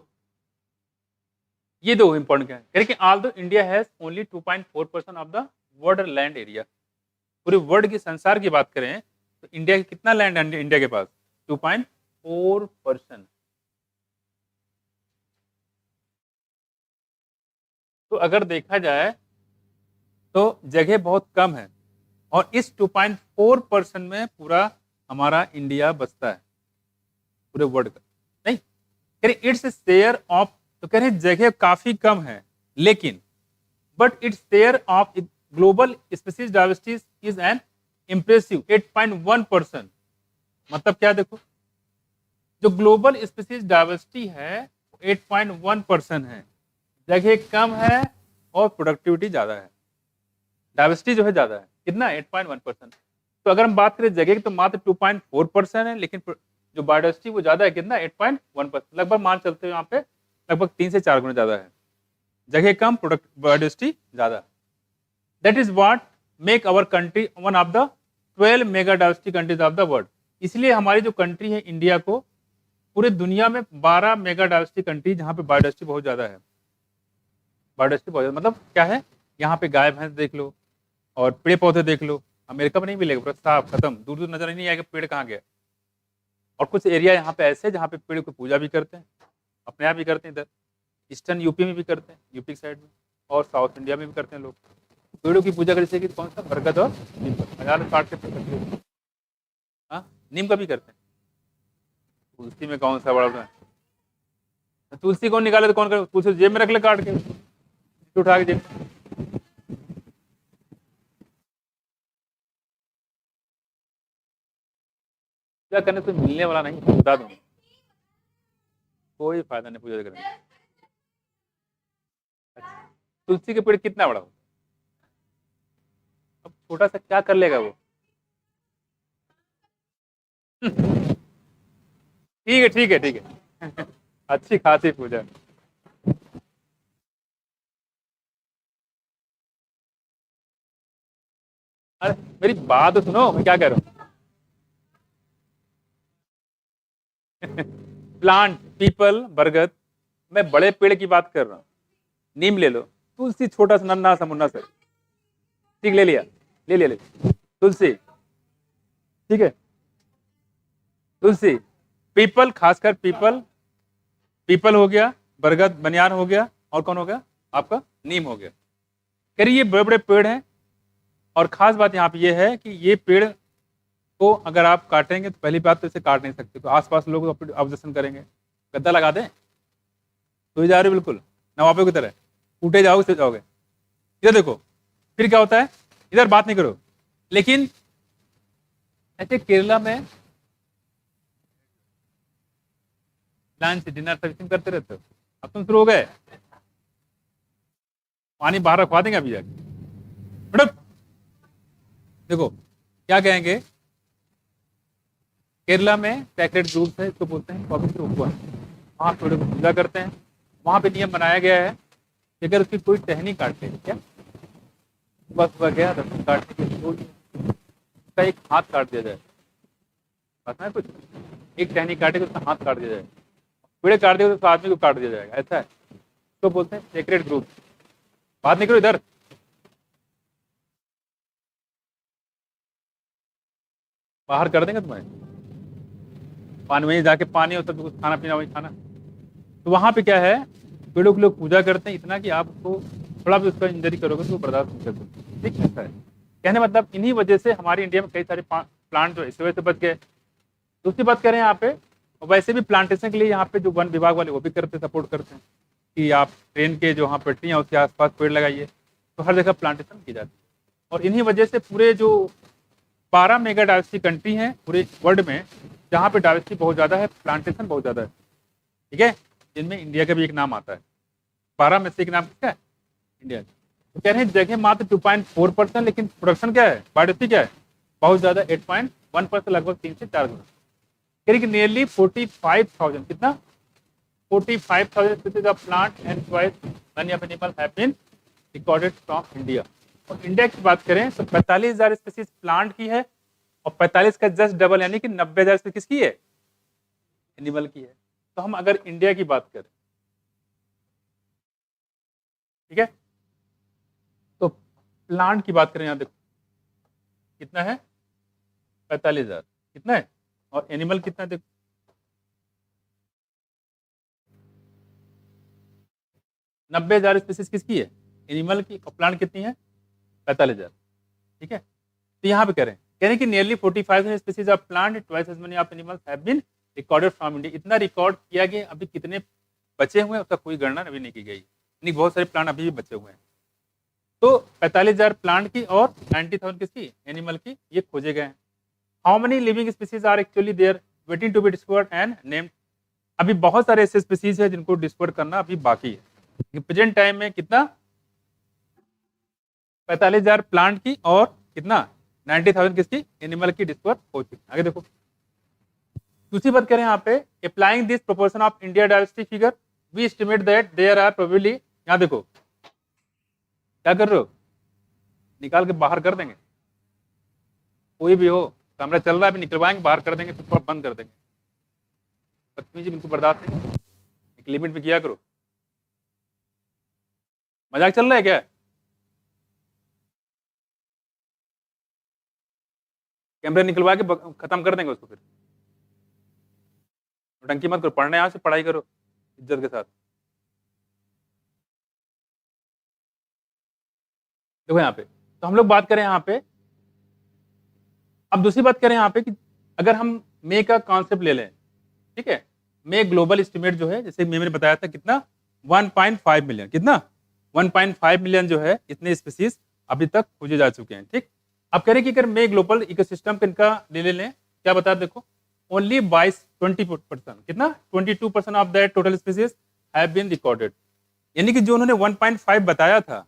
ये दो इंपॉर्टेंट क्या है कि although India has only 2.4% of the world land area, पूरे वर्ल्ड की, संसार की बात करें तो इंडिया की कितना लैंड है, इंडिया के पास 2.4%। तो अगर देखा जाए तो जगह बहुत कम है, और इस 2.4% में पूरा हमारा इंडिया बसता है, पूरे वर्ल्ड का, नहीं कह रहे इट्स शेयर ऑफ, तो कह रहे जगह काफी कम है, लेकिन but its share of global species diversity is an impressive 8.1%। मतलब क्या, देखो जो ग्लोबल स्पीसीज डाइवर्सिटी है 8.1% है, जगह कम है और प्रोडक्टिविटी ज्यादा है, डाइवर्सिटी जो है ज्यादा है, कितना 8.1%। तो अगर हम बात करें जगह की तो मात्र 2.4% है, लेकिन जो बायोडाइवर्सिटी वो ज्यादा है, कितना 8.1%, लगभग मान चलते हैं यहाँ पे लगभग 3 से 4 गुना ज्यादा है, जगह कम, प्रोडक्ट बायोडाइवर्सिटी ज्यादा। That is what make our country one of the 12 mega diversity countries of the world. इसलिए हमारी जो कंट्री है इंडिया को पूरे दुनिया में 12 मेगा डाइवर्सिटी कंट्री, जहाँ पे बायोडाइवर्सिटी बहुत ज्यादा है, बायोडाइवर्सिटी बहुत ज्यादा, मतलब क्या है, यहाँ पे गाय भैंस देख लो और पेड़ पौधे देख लो, अमेरिका में नहीं मिलेगा, पूरा साफ खत्म, दूर दूर नजर ही नहीं आएगा पेड़ कहाँ गया। और कुछ एरिया यहाँ पे ऐसे जहाँ पे पेड़ की पूजा भी करते हैं, अपने आप भी करते हैं, इधर ईस्टर्न यूपी में भी करते हैं, यूपी की साइड में, और साउथ इंडिया में भी करते हैं लोग पेड़ों की पूजा, जैसे कि कौन सा, बरगद और नीम का, हजार काट के पेड़ करते हैं। हाँ, नीम का भी करते हैं, तुलसी में कौन सा बड़ा है, तुलसी कौन निकाले तो कौन करे, तुलसी जेब में रख ले काट के, उठा के जेब में। पूजा करने से मिलने वाला नहीं, बता दूंगा, कोई फायदा नहीं पूजा करने। अच्छा, तुलसी के पेड़ कितना बड़ा हो, अब छोटा सा क्या कर लेगा वो। ठीक है ठीक है ठीक है अच्छी खासी पूजा। अरे मेरी बात तो सुनो, मैं क्या कह रहा हूँ। प्लांट, पीपल, बरगद, मैं बड़े पेड़ की बात कर रहा हूँ, नीम ले लो, तुलसी छोटा सा नन्ना सा मुन्ना सा, ठीक, ले लिया, ले लिया, ले तुलसी, ठीक है, तुलसी, पीपल, खासकर पीपल, पीपल हो गया, बरगद बनियान हो गया, और कौन हो गया आपका, नीम हो गया। करिए ये बड़े बड़े पेड़ हैं, और खास बात यहाँ पे ये है कि ये पेड़ को अगर आप काटेंगे तो पहली बात तो इसे काट नहीं सकते, तो आसपास लोग ऑब्जेक्शन करेंगे, गद्दा लगा दें तो जा रहे हो बिल्कुल नवाबों की तरह, टूटे जाओगे से जाओगे। इधर देखो फिर क्या होता है, इधर बात नहीं करो, लेकिन ऐसे केरला में लंच डिनर सर्विसिंग करते रहते हो, अब तुम शुरू हो गए, पानी बाहर रखवा देंगे अभी जाके, मैडम देखो क्या कहेंगे, केरला में सैक्रेड ग्रुप्स है, इसको बोलते हैं पवित्र उपवन, वहाँ थोड़े को पूजा करते हैं। वहाँ पे नियम बनाया गया है कि अगर उसकी कोई टहनी काट ले, क्या बस वह गया रस्सी काटने के लिए उसका एक हाथ काट दिया जाए, पता है कुछ, एक टहनी काटे तो उसका हाथ काट दिया जाए, पेड़ काट दिया तो उस आदमी को काट दिया जाएगा, ऐसा है। तो बोलते हैं सेक्रेट ग्रुप। बात नहीं करो इधर, बाहर कर देंगे तुम्हें, पानी वहीं जाके पानी होता तो कुछ खाना पीना वहीं खाना। तो वहां पे क्या है, पेड़ों की लोग पूजा करते हैं, इतना कि आप उसको थोड़ा भी उसका इंजरी करोगे तो वो बर्दाश्त नहीं कर सकते, ठीक ऐसा है। कहने मतलब इन्हीं वजह से हमारे इंडिया में कई सारे प्लांट जो इस वजह से बच गए। दूसरी बात करें यहाँ पे, वैसे भी प्लांटेशन के लिए यहाँ पे जो वन विभाग वाले वो भी करते सपोर्ट करते हैं कि आप ट्रेन के जो वहाँ पटरियाँ उसके आसपास पेड़ लगाइए, तो हर जगह प्लांटेशन की जाती है। और इन्हीं वजह से पूरे जो 12 मेगा डाइवर्सिटी कंट्री हैं पूरे वर्ल्ड में, जहाँ पे डाइवर्सिटी बहुत ज़्यादा है, प्लांटेशन बहुत ज़्यादा है, ठीक है, जिनमें इंडिया का भी एक नाम आता है। 12 में से एक नाम किसका है, इंडिया का। तो कह रहे हैं जगह मात्र 2.4%, लेकिन प्रोडक्शन क्या है, बायोडाइवर्सिटी क्या है, बहुत ज़्यादा 8.1%, लगभग 3 से 4 गुना। कह रही कि नियरली 45,000, कितना 45,000 species of plant and many of animal have been recorded from India। और इंडिया की बात करें तो 45,000 स्पीसीज प्लांट की है और 45 का जस्ट डबल यानी कि 90,000 स्पीसीज किसकी है, एनिमल की है। तो हम अगर इंडिया की बात करें, ठीक है, तो प्लांट की बात करें, यहां देखो कितना है, 45,000, कितना है, और एनिमल कितना है, देखो 90,000 स्पीसीज किसकी है, एनिमल की, और प्लांट कितनी है, 45,000, ठीक है। तो यहाँ पे करें, कह रहे हैं कि nearly 45,000 species of plant, twice as many of animals have been recorded from India. इतना रिकॉर्ड किया गया, अभी कितने बचे हुए हैं उसका कोई गणना अभी नहीं की गई, यानी बहुत सारे प्लांट अभी भी बचे हुए हैं। तो 45,000 प्लांट की और 90,000 किसकी, एनिमल की, ये खोजे गए हैं। How many living species are actually there waiting to be discovered and named. अभी बहुत सारे ऐसे स्पीसीज है जिनको डिस्कवर करना अभी बाकी है। प्रेजेंट टाइम में कितना, 45,000 प्लांट की और कितना 90,000 किसकी, एनिमल की डिस्कवर हो चुकी। आगे देखो, दूसरी बात करें यहाँ पे, applying this proportion of India diversity figure we estimate that there are probably, यहाँ देखो क्या कर रहे हो, निकाल के बाहर कर देंगे, कोई भी हो, कैमरा चल रहा है, अभी निकलवाएंगे, बाहर कर देंगे, फिर बंद कर देंगे। बदतमीजी बिल्कुल बर्दाश्त नहीं, एक लिमिट में किया करो। मजाक चल रहा है क्या, कैमरा निकलवा के खत्म कर देंगे उसको, फिर टंकी मत करो, पढ़ने यहाँ से पढ़ाई करो इज्जत के साथ। देखो यहाँ पे, तो हम लोग बात करें यहाँ पे, अब दूसरी बात करें यहाँ पे कि अगर हम मे का कॉन्सेप्ट ले लें, ठीक है, मे ग्लोबल एस्टिमेट जो है, जैसे मैंने बताया था कितना 1.5 मिलियन, कितना 1.5 मिलियन जो है, इतने स्पीसीज अभी तक खोजे जा चुके हैं, ठीक। अब कह रहे हैं कि अगर मे ग्लोबल इकोसिस्टम का इनका ले लें, क्या बता, देखो ओनली 20%, कितना 22% of that total species have been recorded. यानी कि जो उन्होंने 1.5 बताया था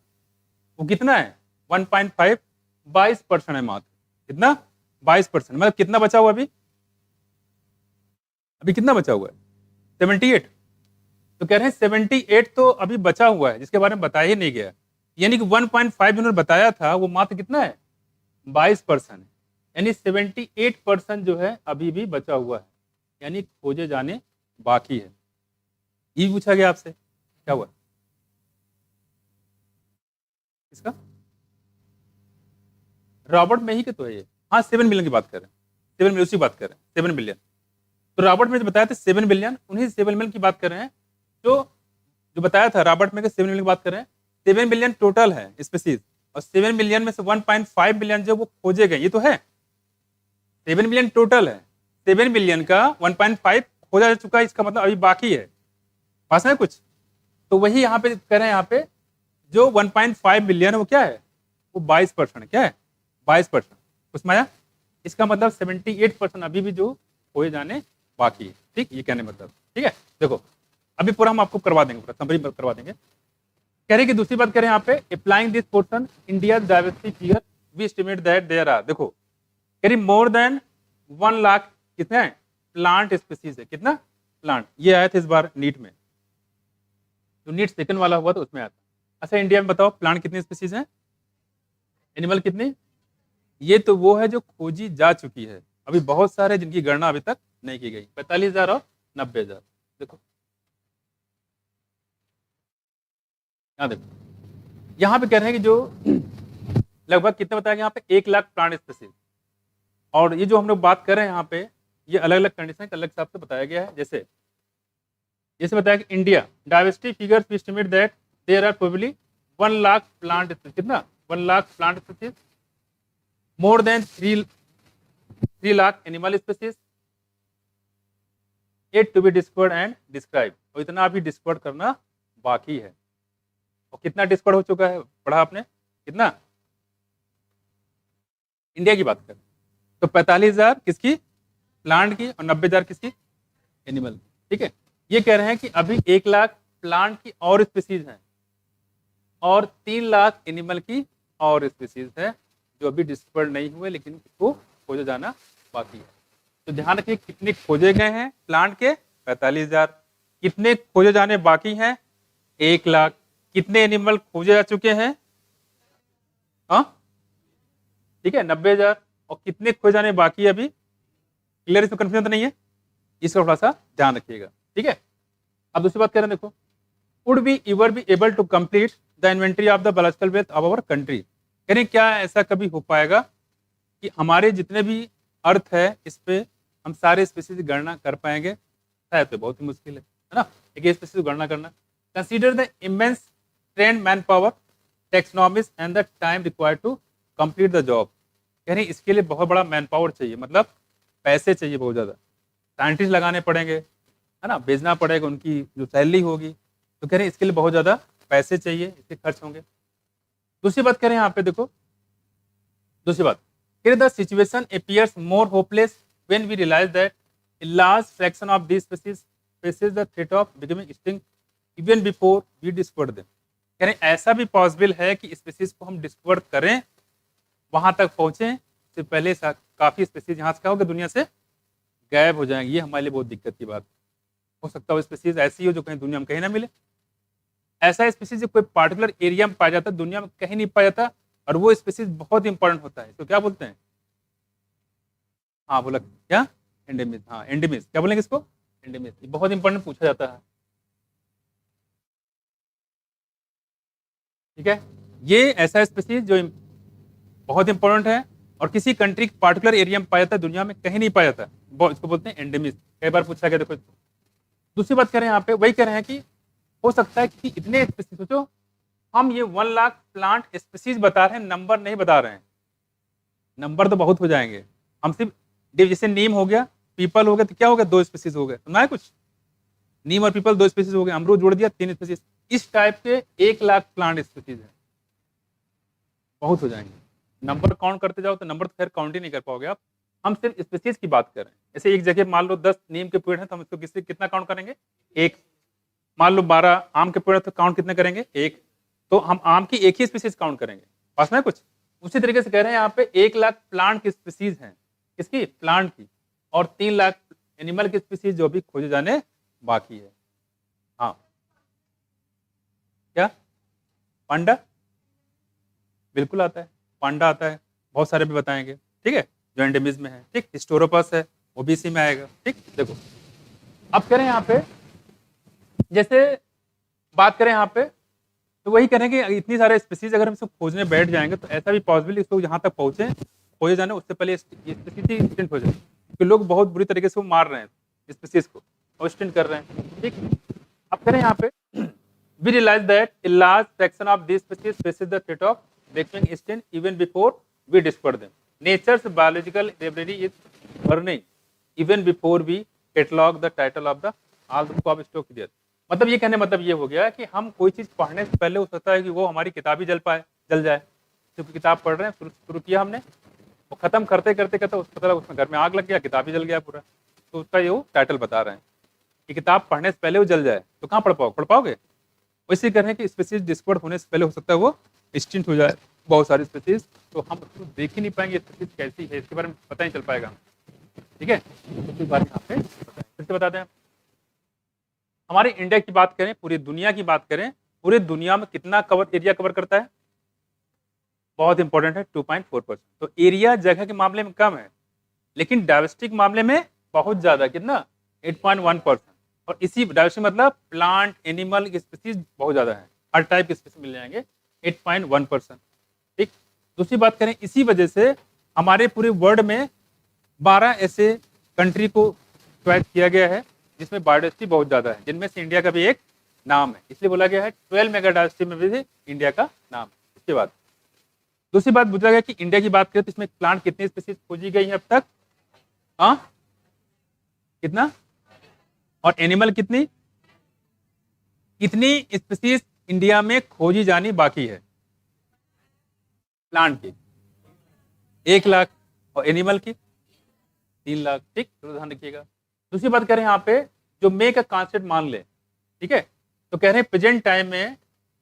वो कितना है, 1.5 22% है मात्र, कितना 22%, मतलब कितना बचा हुआ अभी, अभी कितना बचा हुआ है 78। तो कह रहे हैं 78 तो अभी बचा हुआ है, जिसके बारे में बताया ही नहीं गया। यानी कि 1.5 उन्होंने बताया था वो मात्र कितना है 22% है, यानी 78% जो है अभी भी बचा हुआ है, यानी खोजे जाने बाकी है। ये पूछा गया आपसे, क्या हुआ इसका, रॉबर्ट में ही के तो है ये, हाँ 7 बिलियन की बात कर रहे हैं, 7 मिलियन उसी बात कर रहे हैं, 7 बिलियन। तो रॉबर्ट में जो बताया था 7 बिलियन, उन्हीं 7 बिलियन की बात कर रहे हैं, जो बताया था रॉबर्ट में के 7 बिलियन की बात कर रहे हैं। 7 बिलियन टोटल है स्पीसीज, और 7 बिलियन में से 1.5 बिलियन जो वो खोजे गए, ये तो है 7 बिलियन टोटल है, 7 बिलियन का 1.5 खोजा जा चुका है, इसका मतलब अभी बाकी है, पास है कुछ। तो वही यहाँ पे कह रहे हैं, यहाँ पे जो 1.5 बिलियन है वो क्या है, वो 22%, क्या है 22%, उसमें आया, इसका मतलब 78% अभी भी जो खोए जाने बाकी है, ठीक, ये कहने मतलब, ठीक है। देखो अभी पूरा हम आपको करवा देंगे, पूरा समरी करवा देंगे। कह रहे कि दूसरी बात करें यहाँ पे, applying this portion India diversity figure we estimate that there are, देखो करीब मोर देन 1 लाख कितने हैं प्लांट स्पीसीज है, कितना प्लांट, ये आया था इस बार नीट में, जो नीट सेकंड वाला हुआ था उसमें आया था। अच्छा इंडिया में बताओ प्लांट कितनी स्पीसीज हैं, एनिमल कितनी, ये तो वो है जो खोजी जा चुकी है, अभी बहुत सारे जिनकी गणना अभी तक नहीं की गई, 45,000 और 90,000। देखो यहाँ देखो, यहाँ पे कह रहे हैं कि जो लगभग कितने बताया यहाँ पे 1 लाख प्लांट स्पीसीज, और ये जो हम लोग बात कर रहे हैं यहाँ पे ये अलग अलग कंडीशन अलग हिसाब से बताया गया है। जैसे जैसे बताया कि India diversity figures we estimate that there are probably 1 lakh plant species, कितना 1 lakh plant species, more than 3 lakh animal species, yet to be discovered and described, और इतना भी डिस्कवर करना बाकी है। और कितना डिस्कवर हो चुका है पढ़ा आपने, कितना, इंडिया की बात करें तो 45,000 किसकी प्लांट की और 90,000 किसकी एनिमल, ठीक है। ये कह रहे हैं कि अभी 1 लाख प्लांट की और स्पीसीज हैं और 3 लाख एनिमल की और स्पीसीज है जो अभी डिस्कवर नहीं हुए, लेकिन इसको खोजा जाना बाकी है। तो ध्यान रखिए कितने खोजे गए हैं प्लांट के 45,000, कितने खोजे जाने बाकी हैं 1 लाख, कितने एनिमल खोजे जा चुके हैं, हाँ ठीक है 90,000, और कितने खोजे जाने बाकी है अभी, क्लियर, इसमें कंफ्यूजन तो नहीं है, इसका थोड़ा सा ध्यान रखिएगा, ठीक है। अब दूसरी बात कह रहे हैं, देखो would be ever be able to complete the inventory of the biological wealth of our country, यानी क्या ऐसा कभी हो पाएगा कि हमारे जितने भी अर्थ है इस पे हम सारे स्पीसीज की गणना कर पाएंगे, शायद तो बहुत ही मुश्किल है ना एक स्पीसीज की गणना करना। Consider the immense trained man power taxonomics and the time required to complete the job, यानी इसके लिए बहुत बड़ा मैन पावर चाहिए, मतलब पैसे चाहिए बहुत ज़्यादा, साइंटिस्ट लगाने पड़ेंगे है ना, भेजना पड़ेगा, उनकी जो सैलरी होगी, तो कह रहे हैं इसके लिए बहुत ज़्यादा पैसे चाहिए, इसके खर्च होंगे। दूसरी बात करें यहाँ पे, देखो दूसरी बात, the situation appears more hopeless when we realise that a large fraction of these species faces the threat of becoming extinct even before we discover them, यानी ऐसा भी पॉसिबल है कि स्पीसीज को हम डिस्कवर करें, वहां तक पहुंचे से पहले काफी स्पीसीज यहाँ से क्या होगा दुनिया से गायब हो जाएंगे। ये हमारे लिए बहुत दिक्कत की बात हो सकता है, स्पीसीज ऐसी हो जो कहीं दुनिया में कहीं ना मिले, ऐसा स्पीसीज जो कोई पार्टिकुलर एरिया में पाया जाता है, दुनिया में कहीं नहीं पाया जाता, और वो स्पीसीज बहुत इंपॉर्टेंट होता है, तो क्या बोलते हैं, हाँ बोला क्या, एंडेमिस, हाँ एंडेमिस, क्या बोलेंगे इसको, एंडेमिस, बहुत इंपॉर्टेंट पूछा जाता है, ठीक है। ये ऐसा स्पीसीज जो बहुत इंपॉर्टेंट है और किसी कंट्री पार्टिकुलर एरिया में पाया जाता है, दुनिया में कहीं नहीं पाया जाता, इसको बोलते हैं एंडेमिस, कई बार पूछा गया। देखो दूसरी बात करें यहाँ पे, वही कह रहे हैं कि हो सकता है कि इतने स्पीसीज, सोचो हम ये 1 लाख प्लांट स्पीसीज बता रहे हैं, नंबर नहीं बता रहे हैं, नंबर तो बहुत हो जाएंगे, हम सिर्फ जैसे नीम हो गया, पीपल हो गया, तो क्या हो गया 2 स्पीसीज हो गए, सुना है कुछ, नीम और पीपल 2 स्पीसीज हो गए, अमरूद जोड़ दिया 3 स्पीसीज, इस टाइप के 1 लाख प्लांट स्पीसीज है, बहुत हो जाएंगे, नंबर काउंट करते जाओ तो नंबर तो खैर काउंट ही नहीं कर पाओगे आप, हम सिर्फ स्पीसीज की बात कर रहे हैं। ऐसे एक जगह मान लो 10 नीम के पेड़ हैं तो हम इसको कितना काउंट करेंगे, 1, मान लो 12 आम के पेड़ तो काउंट कितने करेंगे, 1, तो हम आम की एक ही स्पीसीज काउंट करेंगे, पास में कुछ। उसी तरीके से कह रहे हैं यहाँ पे 1 लाख प्लांट की स्पीसीज हैं, किसकी, प्लांट की, और 3 लाख एनिमल की स्पीसीज जो भी खोजे जाने बाकी है। हाँ क्या, पांडा, बिल्कुल आता है, पांडा आता है, बहुत सारे भी बताएंगे, ठीक है, जो एंडेमिस में है, ठीक, हिस्टोरोपस है वो भी इसी में आएगा, ठीक। देखो अब कह रहे हैं यहाँ पे, जैसे बात करें यहाँ पे, तो वही कह रहे हैं कि इतनी सारे स्पीसीज अगर हम इसको खोजने बैठ जाएंगे तो ऐसा भी पॉसिबल इसको यहाँ तक पहुंचे, खोजे जाने उससे पहले स्पीसीज एक्सटेंट हो जाए, क्योंकि लोग बहुत बुरी तरीके से वो मार रहे हैं स्पीसीज को और एक्सटेंट कर रहे हैं, ठीक। अब कह रहे हैं यहाँ पे, we realize that a large fraction of these species faces the threat of becoming extinct even before we discover them. Nature's biological library is burning even before we catalog the title of the all the book of stock there. मतलब ये कहने मतलब ये हो गया कि हम कोई चीज पढ़ने से पहले हो सकता है कि वो हमारी किताब ही जल जाए, क्योंकि किताब पढ़ रहे हैं, शुरू किया हमने, वो खत्म करते करते करते उसको पता उसमें घर में आग लग गया, किताब ही जल गया पूरा, तो उसका ये वो टाइटल बता रहे हैं कि किताब पढ़ने से पहले वो जल जाए, तो कहाँ पढ़ पाओगे, वैसे कह रहे हैं कि स्पीसीज डिस्कवर होने से पहले हो सकता है वो एक्सटिंक्ट हो जाए, बहुत सारी स्पीसीज, तो हम उसको देख ही नहीं पाएंगे स्पीसीज कैसी है, इसके बारे में पता नहीं चल पाएगा। ठीक है, तो इस बारे में यहाँ पे फिर से बताते हैं। हमारे इंडिया की बात करें, पूरी दुनिया की बात करें, पूरी दुनिया में कितना कवर एरिया कवर करता है, बहुत इंपॉर्टेंट है, 2.4%। तो एरिया जगह के मामले में कम है, लेकिन डाइवर्सिटी के मामले में बहुत ज्यादा, कितना, 8.1%। और इसी डाइवर्सिटी मतलब प्लांट एनिमल स्पीसीज बहुत ज्यादा है, हर टाइप के स्पीसीज मिल जाएंगे, 8.1%। ठीक, दूसरी बात करें, इसी वजह से हमारे पूरे वर्ल्ड में 12 ऐसे कंट्री को चॉइस किया गया है जिसमें बायोडाइवर्सिटी बहुत ज्यादा है, जिनमें से इंडिया का भी एक नाम है, इसलिए बोला गया है 12 मेगा डाइवर्सिटी में भी इंडिया का नाम है। इसके बाद दूसरी बात पूछा गया कि इंडिया की बात करें तो इसमें प्लांट कितनी स्पीसीज खोजी गई है अब तक, हाँ कितना, और एनिमल कितनी, कितनी स्पीसीज इंडिया में खोजी जानी बाकी है, प्लांट की 1 लाख, और एनिमल की 3 लाख। ठीक, तो ध्यान रखिएगा। दूसरी बात करें यहाँ पे, जो मे का कॉन्सेप्ट मान ले, ठीक है, तो कह रहे हैं प्रेजेंट टाइम में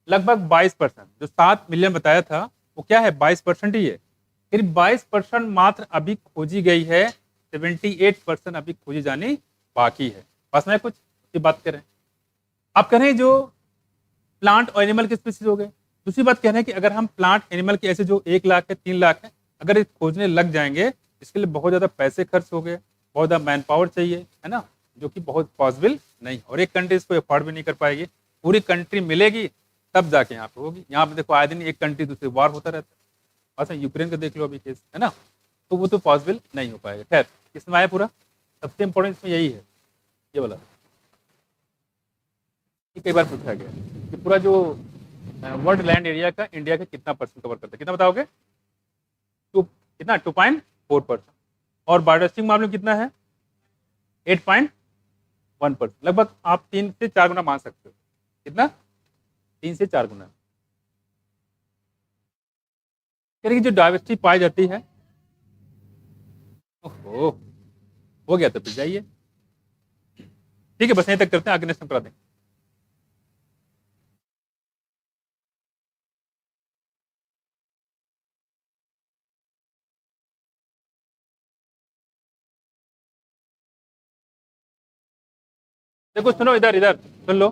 लगभग 22%, जो 7 मिलियन बताया था वो क्या है, 22% ही है। फिर 22% मात्र अभी खोजी गई है, 78% अभी खोजी जानी बाकी है। बस में कुछ की बात करें, आप कह रहे हैं जो प्लांट और एनिमल की स्पीसीज हो गए। दूसरी बात कह रहे हैं कि अगर हम प्लांट एनिमल के ऐसे जो 1 लाख है, 3 लाख है, अगर ये खोजने लग जाएंगे, इसके लिए बहुत ज्यादा पैसे खर्च हो गए, बहुत ज्यादा मैन पावर चाहिए, है ना, जो कि बहुत पॉसिबल नहीं, और एक कंट्री इसको अफोर्ड भी नहीं कर पाएगी। पूरी कंट्री मिलेगी तब जाके यहाँ पे होगी। यहाँ पे देखो आए दिन एक कंट्री दूसरी वार होता रहता है, ऐसा यूक्रेन का देख लो अभी केस, है ना, तो वो तो पॉसिबल नहीं हो पाएगा। खैर, किसमें आया पूरा, सबसे इंपॉर्टेंट इसमें यही है, ये वाला, ये कई बार पूछा गया कि पूरा जो वर्ल्ड लैंड एरिया का इंडिया का कितना परसेंट कवर करता है, कितना बताओगे, कितना, 2.4%। और बायोडाइवर्सिटी मामले में कितना है, 8.1%। लगभग आप 3 से 4 गुना मान सकते हो, कितना, 3 से 4 गुना। जो डाइवर्सिटी पाई जाती है, ओहो, हो गया तो फिर जाइए। ठीक है, बस यहीं तक करते हैं, आगे नेक्स्ट करा देंगे। देखो सुनो, इधर इधर सुन लो।